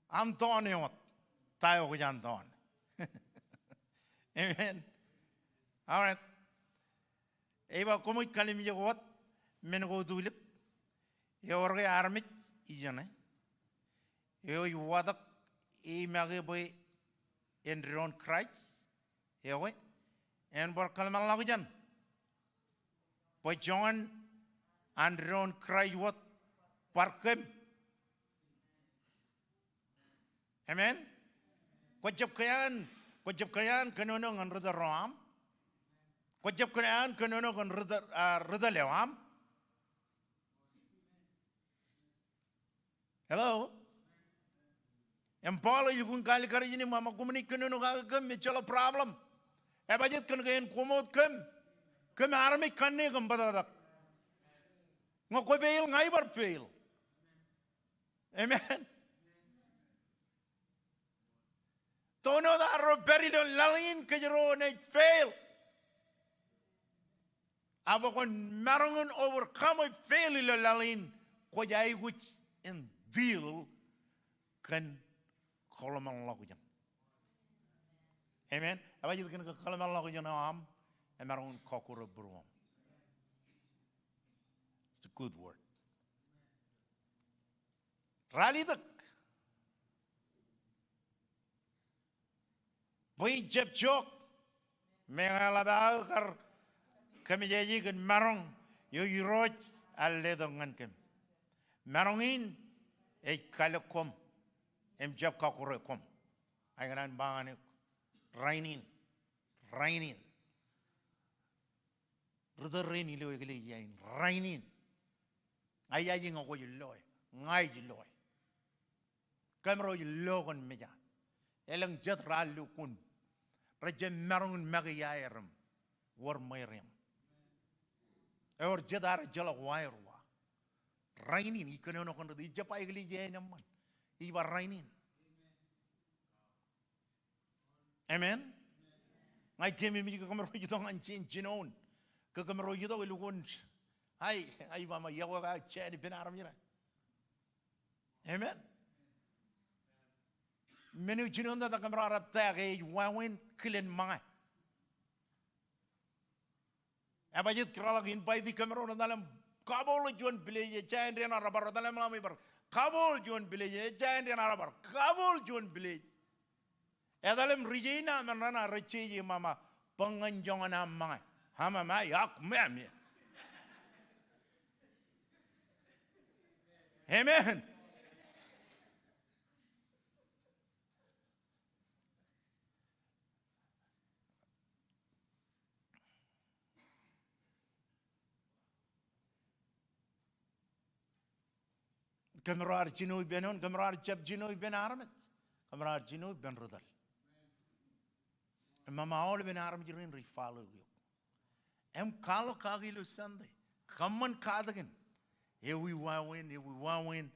Antonio tayo ko Anton. Amen. All right. Eba kumoy kalim jawat mengo dulip. Yorge armit ijane. Yo wadak mage boy endron Christ. Yowe. En berkalman lagi jan. Boy John andron Christ wat parkem. Amen. Kojab kayan kanono ngan rida ram. Kojab kayan kanono ngan rida lewam. Hello. Empala yukun kali kari ini mama kumani kanono kagam mechala problem. Ebajit kan kayan komod kem army kanne kam badadak. Ngoko fail ngai bar fail. Amen. Tono da ro peridon lalin kejero ne fail. Abakon marangun overcome fail lalin ko jai which in deal kan kolaman lakujan. Amen. Apa jadi kan kolaman lakujan am and marangun kokura buruam. It's a good word. Rally the boy jeb jok mengalada kar kami jadi kan marong yo yuroj alle dongan kem marongin kalakom em jab kakure kom ay ganan bangan rainin rudder rain ilo ikili yain rainin ay aji ngoko yiloy ngai yiloy kamro yilo kon meja elang jet ralu kun rajem marong magayairam war mayrim or jedar jala wairwa rainin ikono kono di japa igli je naman iba rainin amen ngai kemi mi ko kamro jito ngan chin chinon ko kamro jito lugon ai mama yawa ga cheni benaram jira amen menu chinon da kamro arata ge wawen kilen ma Abajit keralagin pai di kamera dalam kabul juan beli jain dia narabar dalam lama ibar kabul juan beli jain dia narabar kabul juan beli dalam rijina mana reci mama penganjongan amang hama ma yak memi amen Kamrar Jinu benon, kamrar jab Jinu ben armet, kamrar Jinu ben rudal. Mama all ben arm jirin rifalo you. Em kalo kagilu Sunday. Come on kadagan. Here we want win.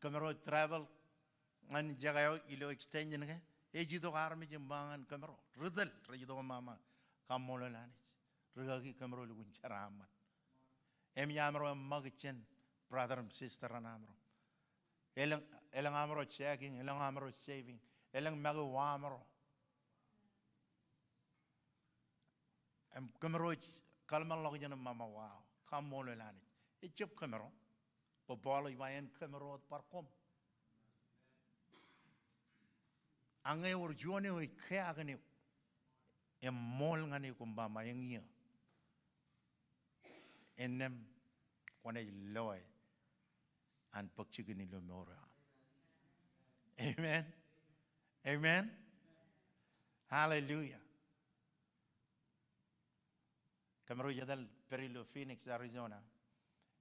Kamaro travel and jagayo ilo extension. Ejito army jimbangan kamaro. Rudal, rajido mama. Komol rugagi kamaro lugun charaman. Em yamro magichin brother and sister and amro. Elang amro checking, elang amro saving, elang mago amro. Em kamro kalman logian mama wow. Komol lani. It chip kamero. Pobolo yayan kamero parkom. Ange or juani we kagani. Em mol ngani kumbama yang year. In them when I loy and pagchigan ilo mora. Amen. Amen. Hallelujah. Kamero jadal perilo Phoenix, Arizona.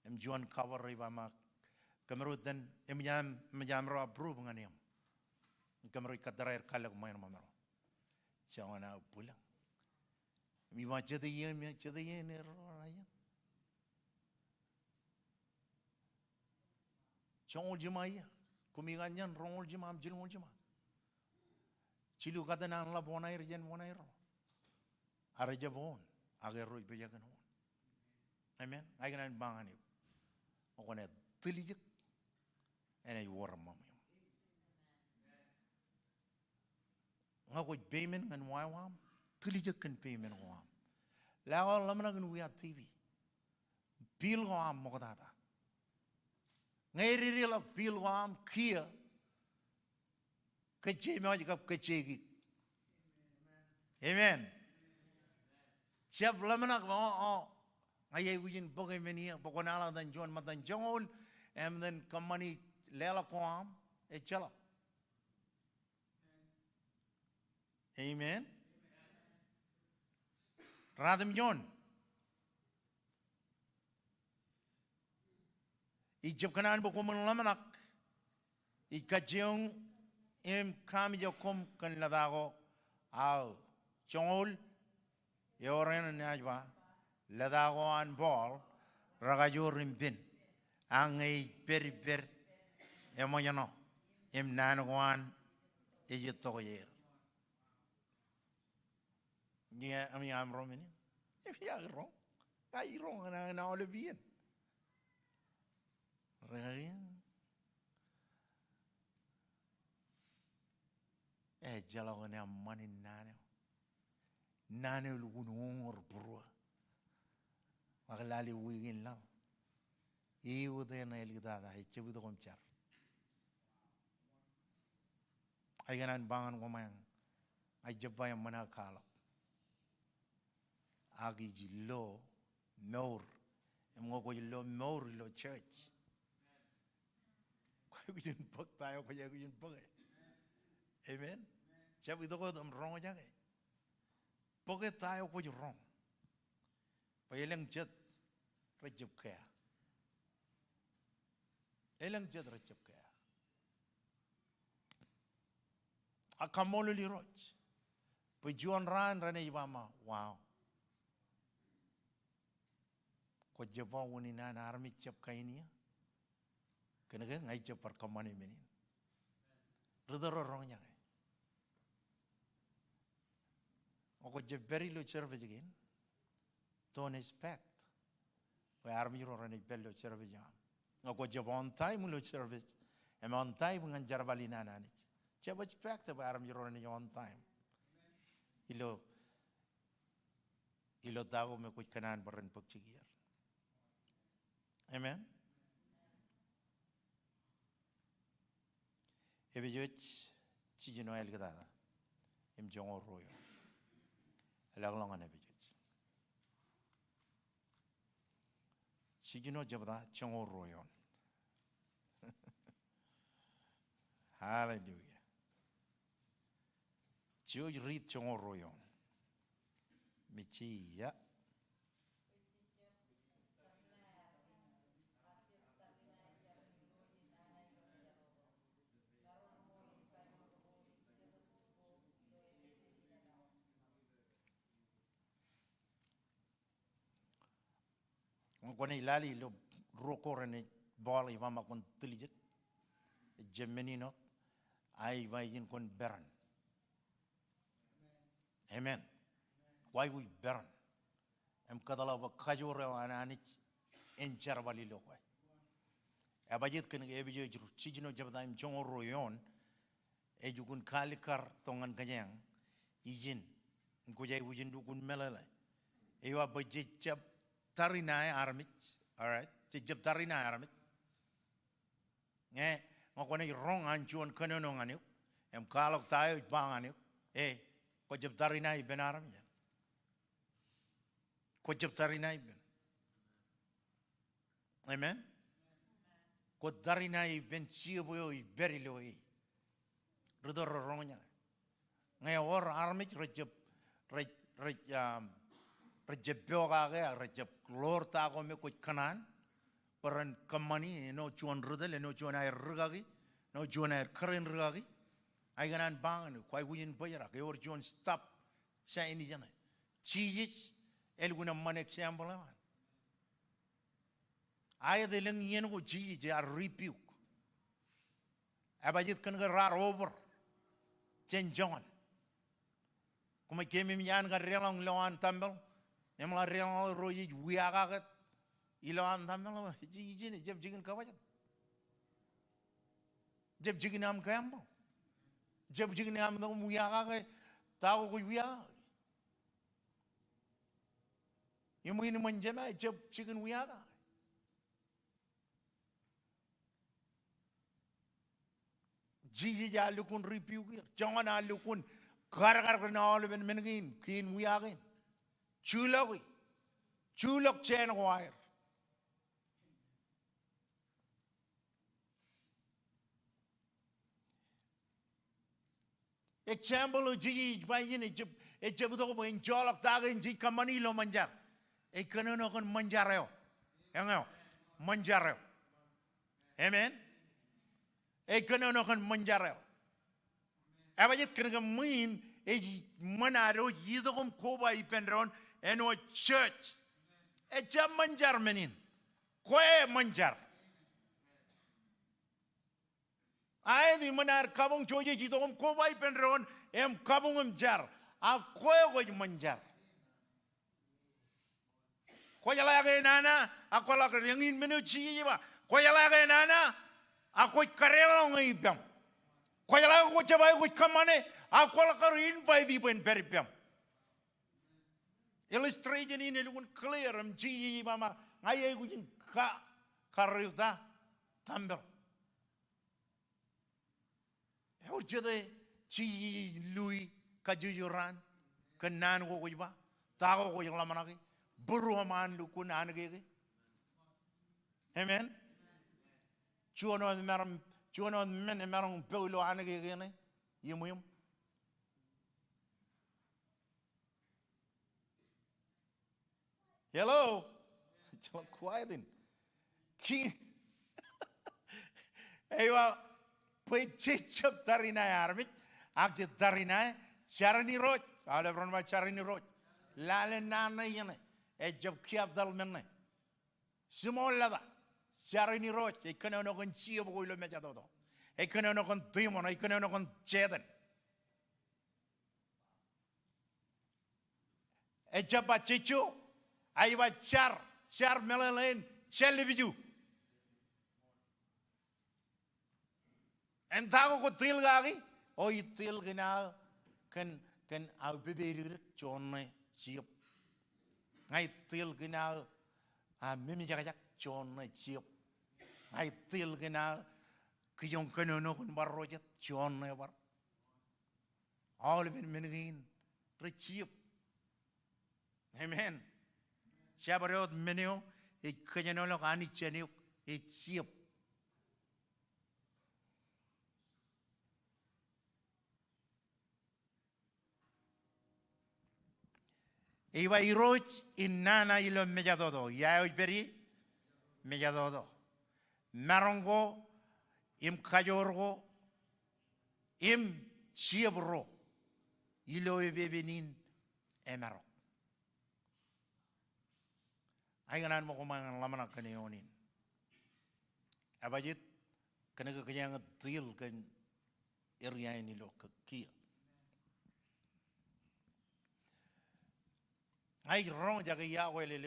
Em John cover riba mak. Kamero dan em jam ro approve nganiam. Kamero kadarair kalag mayan mamero. Chawana pulang. Mi wajada yen ro ayan. Chongol jimaya, kumiganyan rongol jimam jilmol jima. Chilu kata nang la bonair jen bonairo. Araja bon, ageroi bejagan hon. Amen. I can bang it. Okone tilijik, and I war mami. Ngakoi payment and wawam, tilijik and payment wam. Lawa lamanagan we are TV. Pil wam mokodata. Ngay real of pil wam kia kache me wajikap kachegi. Amen. Chef lamanak ayay wujin bogay menia bokonala dan John matan jongol and then kamani lela kwam e chala. Amen. Radam John. Ijab kanan bokuman lamanak. Ikajong em kami jokom kan ladago au chongol yoren najwa ladago an ball ragajo rimpin angay peri emoyano em nanwan ejito yer Yeah, I mean, I'm wrong in it. If you are wrong, I wrong and I'm all of it. Rain. Jalo na money nano. Nano lugunor bro. Magalali wigin lang. Iwo de na ilgada ay chebuto komchar. Ay ganan bangan ko mayang. Ay jabay ang manakala. Agi jilo more. Emo ko jilo more lo church. Kaya ko yun pag tayo kaya ko yun pag. Amen. Sabi ito ko I'm wrong aja kay. Pag tayo ko yung wrong. Payalang jet rejab kaya. Elang jet rejab kaya. Akamolo li roch. Pajuan ran rane ibama. Wow. Ko jaba woni na army chap kainia. Kenaga ngai chap par kamane menin. Rudoro rong nya. Ko je very low service again. Don't expect. We army ro rane bello service jam. Ko je on time low service. Am on time ngan jarbali na nani. Je expect we army ro rane on time. Ilo dago me kuch kanan baran pagchigir. Amen. Ebijuch chijino el gada. Im jongo royo. Laglongan ebijuch. Chijino jabda jongo royo. Hallelujah. George read jongo royo. Michi ya. Kung ilali lo roko rene ball iba makon tulijit Gemenino ay vayin kon beran. Amen. Why we beran? Em kadala ba kajore ananich enchar bali lo kwai. Abajit ken ebijo chijino jabda im jongo royon e jugun kalikar tongan kanyang ijin kujai ujin dukun melala. Ewa bajit chap tarinai armit, all right? Jab tarinai armit. Nge, ngakone wrong anjuan kanono nganu. Em kalok tayo bang anu. Ko jab tarinai ben aram ya. Ko jab tarinai ben. Amen. Ko tarinai ben siyo i very low i. Rudor wrong nya. Nge or armit rejab rejab bioga ga rejab lor ta ko me ko kanan peran kamani no chuan rudel no chuan ay rugagi no chuan ay karen rugagi ay ganan bang ko ay win bayara ke or chuan stop sa ini jana chijis el guna man example man ay de leng yen ko chiji ja rebuke abajit kan ga rar over chen john kuma kemi yan ga relong lawan tambel Emla real roji wiaga ilan tamelo jijin jeb jigin kawajan jeb jigin am kambo jeb jigin am no wiaga tawo ko wiaga yemuin manjema jeb jigin wiaga jiji ja lukun rebuke jongana lukun gar na all ben mengin kin wiaga Chulok chain wire. Example of Gigi by in Egypt, Egypt in Jolok Tagin, G. Camanilo Manjar. A canonocon Manjareo. Manjareo. Amen. A canonocon Manjareo. Abajit can mean a manado, Yidom Koba Ipendron. And what church? A jam manjar menin. Kwe manjar. I the manar kabong choji jitom ko bai penron em kabong jar. A kwe manjar. ko yala ge nana ako la ke ngin menu chi ba ko yala ge nana ako karela ngai piam ko yala ko chabai ko kamane ako la ka rin pai di pen per piam illustration in elun clear am chi mama ngai ko jin ka karita tamber Ujade chi lui kajujuran kenan ko ba tago ko yung lamanaki buru man lu kun anage amen chuano men meram peulo anage ne yumuyum hello chalo quiet in ki aywa Pwede chip tarina armit, agje tarina, charani roch, ala bronma charani roch, lale nana yene, job kiab dal menne. Small lava, charani roch, no con chia boilo mejado, no con timon, no con chedan. Job a chichu, I was char melane, chelibiju. En tago ko til gagi o itil gina kan au beberir chonne chiop ngai til gina a mimi jaga chonne chiop ngai til gina kiyong kanono kun barrojet chonne bar all ben menigin re chiop amen chabarot menio e kanyano lo ani chenio e chiop Iba iroch inana ilo mejadodo. Ya beri mejadodo. Marongo im kayorgo im siebro ilo bebenin emaro. Ayangan mo kumangan laman kanionin. Abajit kena kanyang deal kan area ini lo kia. I wrong jaga Iakwe le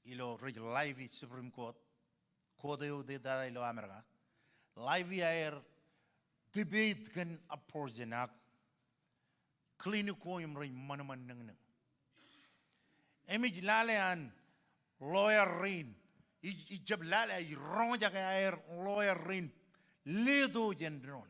ilo rich live Supreme Court kode de da ilo Amerika live air debate kan apportionak kliniko imre manaman nang emij lale an lawyer rain ijab lale I wrong jaga air lawyer rain ledo gendron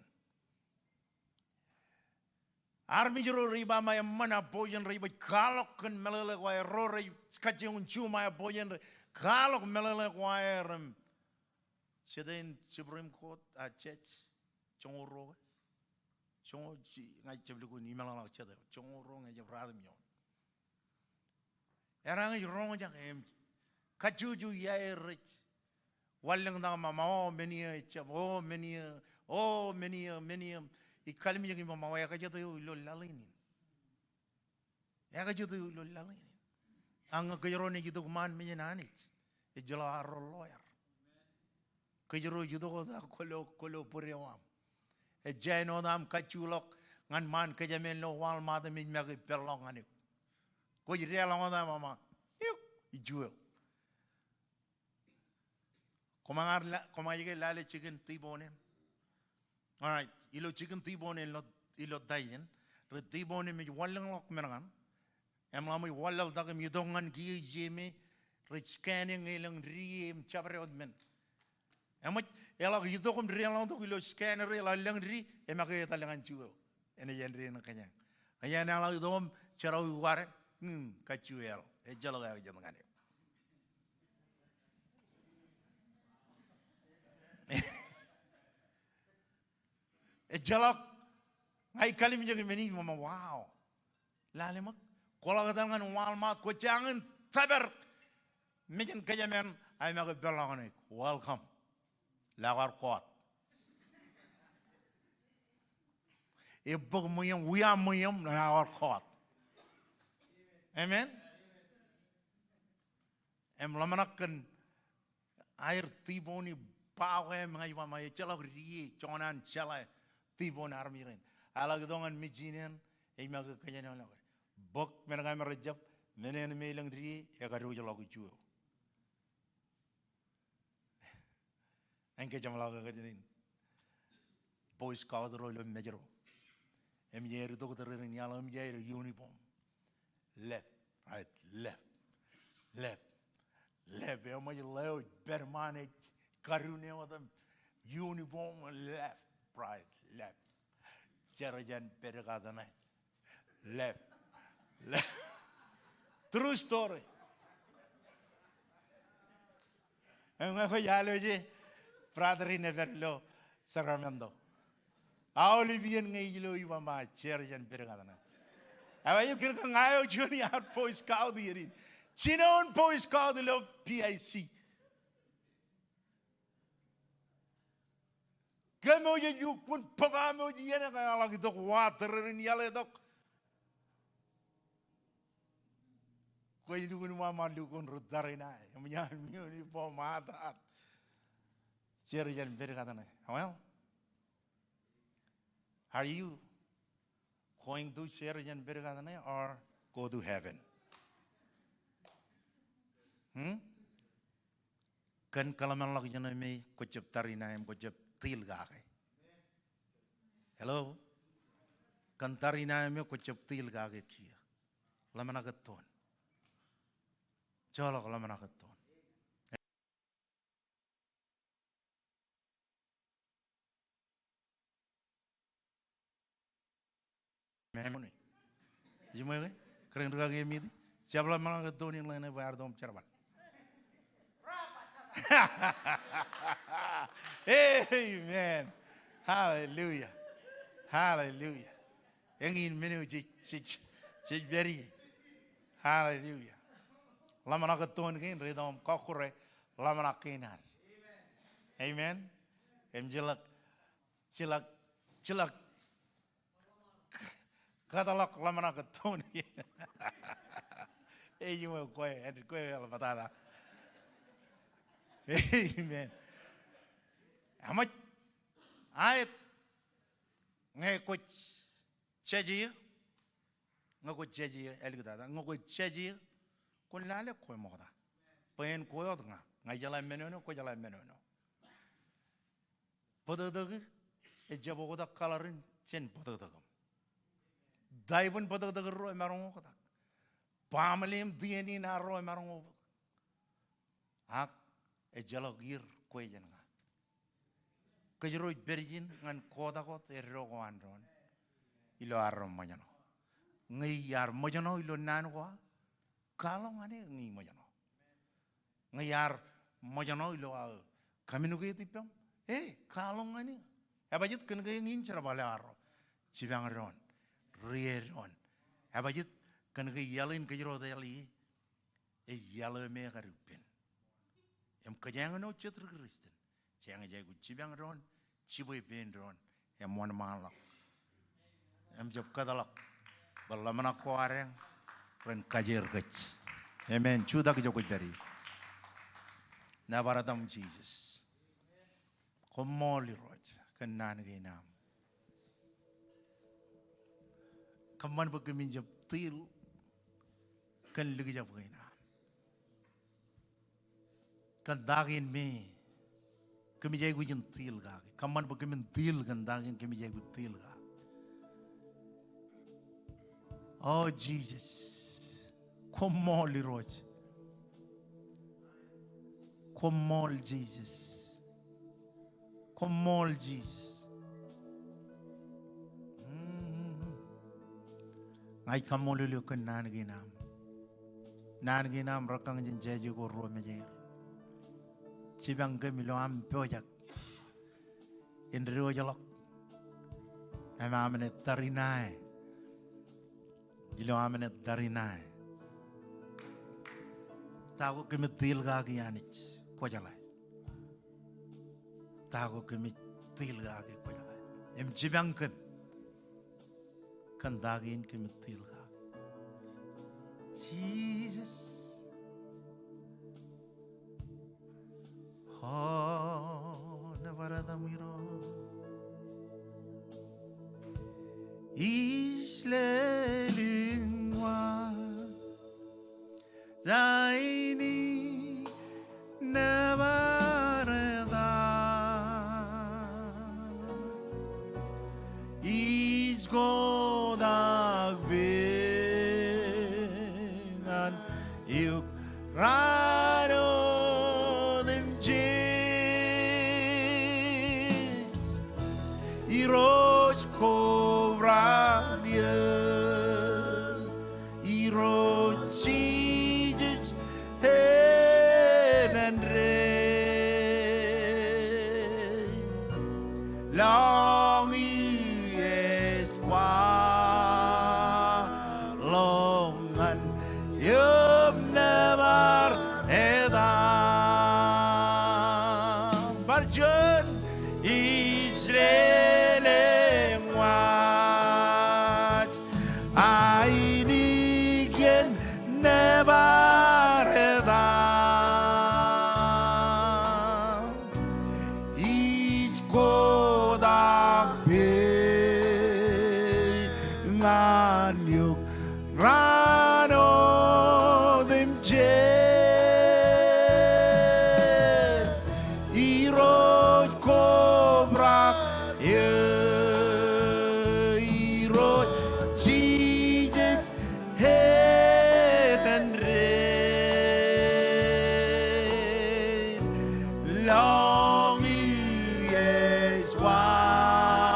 Army juro riba maya mana boyan riba kalok kan melele kwa rore kacang cuma boyan kalok melele kwa sedang Supreme Court a church chongoro chongoji ngai ceblu ni melala cede chongoro ngai jabradam yo erang jurong jang em kajuju ya rich walang na mama oh many Ikalmi yang imam awak kerja tu ilo lalinin, kerja tu ilo lalinin. Angga kerja ni judo kuman menyenanit, ijolah lawyer. Kerja judo kau kolo puriawam. Jangan orang kaculok ngan man kerja menlo wal mata menjadi perlong ane. Kau jadi orang orang mama, yuk ijual. Komangar je lale chicken tibone. Alright, ilo chicken tibone ilo dayen, re tibone me walang lok merangan. Emlami walal dagam yudongan giye jeme, re scanning ilang riem chabre odmen. Emat elag yudogam rialang to ilo scanner ilang ri emake talangan chuo. Ene yen ri nakanya. Ayan elag yudogam charau ware, kachuel. Ejalaga jangan. Jalak ngai kali menjadi meni mama wow lale mak kalau kata dengan walmat ko jangan sabar menjen kajaman ay mak belangan welcome lagar kuat ibuk muyam wiam muyam lagar kuat amen lamanakan air tiboni pawe mengai mama jalak ri jonan jalai tibon armiren. Alag dongan mijinen, mag kanya na lang. Bok menangay merejap, Menen me lang ri ya garu jalo ku chuo. Engke jam laga gadin. Boy Scout rolo mejero. Em yeru dokter rin yalo em yeru uniform. Left, right, left. Em mo leo better manage karune mottam uniform left, right, left. Jarajan pergadana. Left. True story. Em ko yalo je brother never lo Sacramento. Olivian ngilo iwa ma jarajan pergadana. Awayo kin ngayo juni out Boy Scout dirin. Chinon Boy Scout lo PIC. Kamo ye you pun pagamo yena kaya lagi dok water rin yale dok. Ko yidu kun mama dukun rudarina. Amnya mi po mata. Jarajan pergadana. Well, are you going to share in Bergadane or go to heaven? Kan kalaman lagi jana me kocep tarina em kocep til gake. Hello? Kan tarina em kocep til gake kia. Lamana keton. Jolok lamana keton. Memoni. Jumai keren ruga game ini. Siapa lamana keton yang lainnya bayar dom cerban. Amen. Hallelujah. Hallelujah. Yang ini menu cik beri. Hallelujah. Lamana keton kan redom kokore lamana kenar. Amen. Em cilak katalak lamana keton. Yo kue la patada. Amen. Amat ayat ngekut caji elgada ngekut caji kulale kue moda. Pen kue odga ngajalan menono kue jalan menono. Pododogi ejabogoda kalarin chen pododogam. Daibun pododogi roe marungo kata. Pamalim dieni na roe marungo. Ak ejalogir kue jenga. Kejroy berjin ngan kota kot errogo andron. Ilo arrom majano. Ngiyar majano ilo nanwa. Kalong ane ngi majano. Ngiyar majano ilo kaminu ke tipam. Kalong ane. Abajit kan ke ngin cara bale arro. Cibang ron. Rieron. Abajit kan ke yalin kejro tali. Yalo me karupen. Em kajangan no cetru Kristen. Jangan jago cibang ron. Ciboy bendron, yang mon malak, yang job kadalak, balamana kuareng, ren kajer gach. Amen. Cuda ke jokut dari. Nabaratam Jesus. Komol roj, kenan genam. Kaman bagaimana jab til, kan lagi jab genam. Kan dagin me. Kami jai gu jentil ga, kaman bagaimana til gandangin kami jai gu til ga. Oh Jesus, Komol roj, Komol Jesus, Komol Jesus. Ngai kamol lu kan nan ginam rakang jenjai ko ro mejer. Cibang kami lo am pojak, indrio jalok, amane tarinai, ilo amane tarinai. Tahu kami til gagi anich, kojalai. Tahu kami til gagi kojalai. Em cibang kami, kan dagin kami til gagi. Jesus. Oh, Navaradamiro Isle lingua long is walongan yum never edam barjun Israel watch I need never edam is godak be nganyuk rano dim je iroj kobrak ye iroj jijet heden rain long is walongan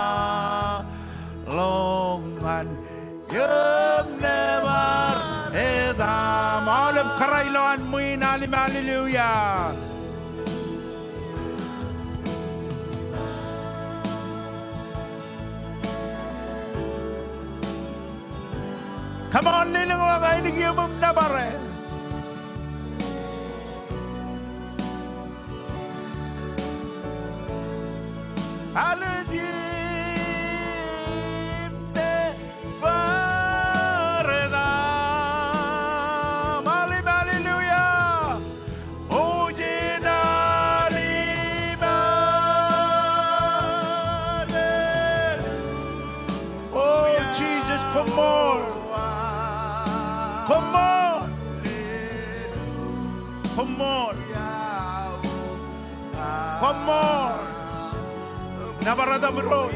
yung never edam alam karailan mo inalim hallelujah. Come on, nilang mga inigiyamam na bare. Aladim ne baredam. Hallelujah. Oh, jenalim. Oh, Jesus, come on. Come on. Come on. Come on. Nabarada bro.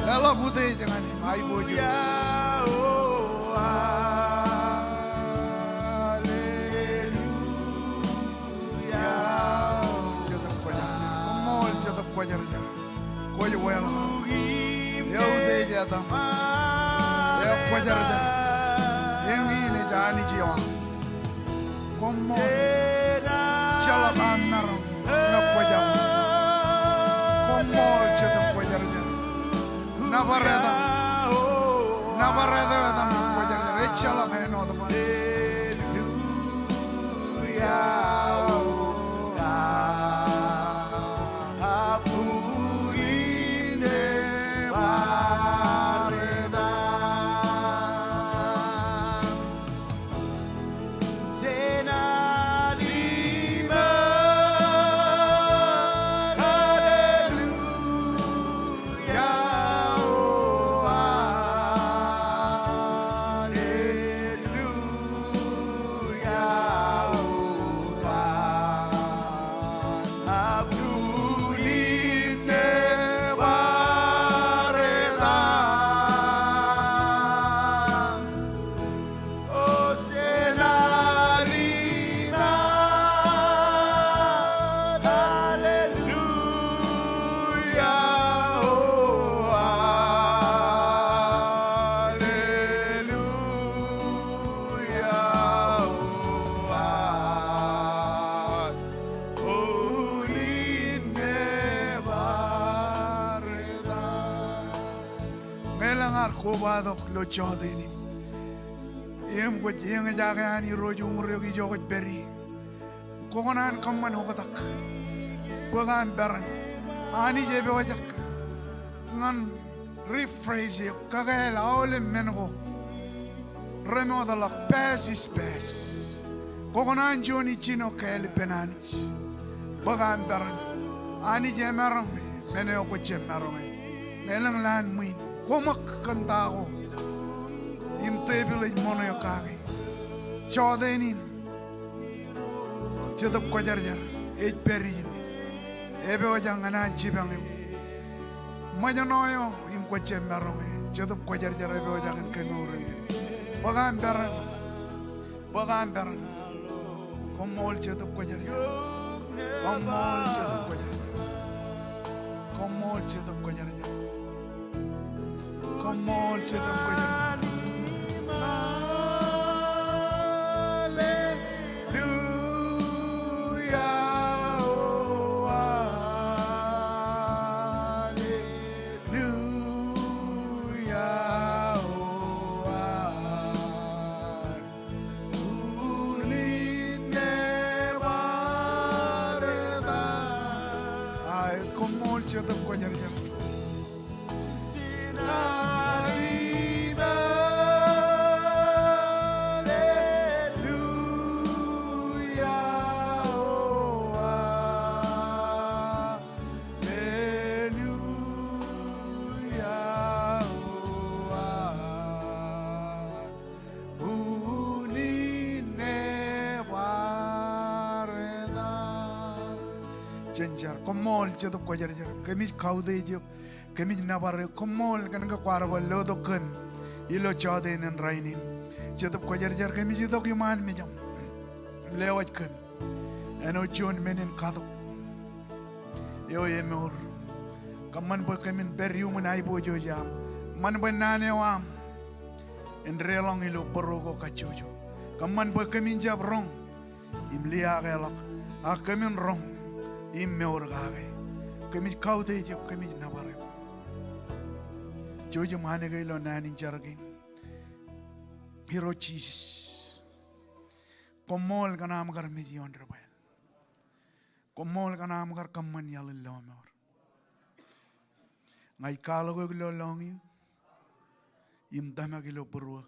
Ela budaya jangan ni, mai boju. Komol cetak wajar je, kau je wayang. Ya budaya jata, ya wajar je. Yang ini jani jiwa. Komol, celak anar, ngap wajar. Komol cetak wajar je. Navarreda, Navarreda, ngap wajar je. Celak heno teman. Kubadok lo jotenin. Em ko yang jaga ani roju umur ki jogot beri. Kokonan kamman hokatak. Kogan baran. Ani jebe wajak. Ngan rephrase kagel awle mengo. Remo dalla pass is pass. Kokonan joni chino kel penanich. Kogan baran. Ani jemerong meneo ko jemerong. Melang lan muin. Komak kanta ko. Im tebel mono yo kage. Jotenin. Cetak kojar jar. Perin. Ebe wajang anan cibang. Majanoyo im ko cemerong. Cetak kojar jar ebe wajang kenure. Bagan baran. Bagan baran. Komol cetak kojar jar. Komol cetak kojar jar. Komol cetak kojar jar. Komol cetak kojar jar. Chadap ko jar jar. Jenjar, Komol chadap ko jar jar. Kami kau de jo, kami nabar Komol kan ka kwarba lodo kan, ilo jotenin rainin. Chadap ko jar jar kami jidok yuman mi jam. Lewat kan, eno John menin kadok. Yo yemur, kaman boy kami beriu menai bojo jam, man boy nane wam. En relong ilo perogo kacujo, kaman boy kami jab rong, imlia gelak, kami rong. Im meor gage, kami kau de jo kami nabare. Jojo mane gay lo nanin jargin. Hero Jesus. Komol kanam gar mijion rebel. Komol kanam gar kaman yal lo meor. Ngai kalo go lo longi. Im dama gilo perua.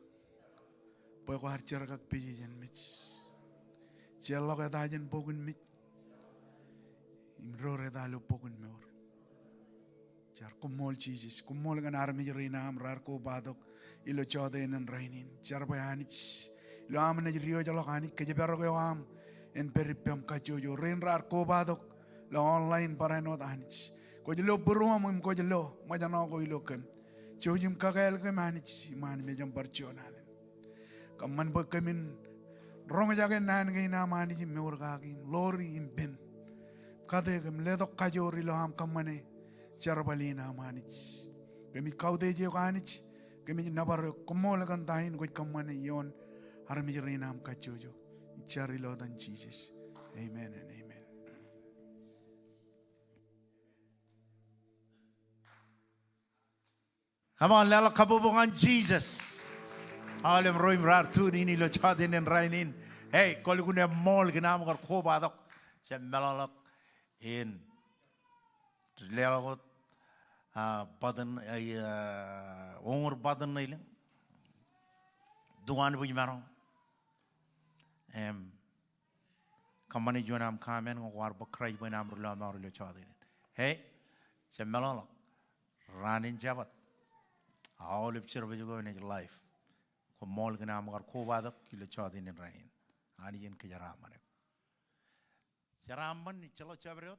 Poi ko har jargak pijian mich. Cielo ka tajen pogun mich. Imrore dalo pokun meor. Jar Komol Jesus, Komol kan armi rina amrar ko badok ilo jotenin rainin. Jar bayanich lo amne rio jalo kani kejebero ko am en peripem kajojo rain rar ko badok lo online para no tanich. Ko jelo beruam im ko jelo majano ko ilo kan. Jojim kagael ke manich man me jam parchonan. Kaman ba kamin rong jagen nan ge na manich meor gagin lori im ben. Kade kem ledok kajori lo ham kamane charbalina manich. Kemi kaude je kanich kemi nabar Komol kan tahin ko kamane yon harmi rina ham kajojo. Chari lo dan Jesus. Amen and amen. Come on, lelo kabubungan Jesus. Alem roim rar tu nini lo jotenin rainin. Hey, kalau guna mall kenam kar ko badok, saya melalak in lelo badan umur badan nailing. Duan bunyi marong. Kamani juanam kamen ngwar bakrai bunam rula mar lo jotenin. Hey, saya melalak ranin jabat. All of your life. Komol kenam kar ko badok kilo jotenin rain. Ani jen ke jaraman. Jaraman ni chalo chabriot.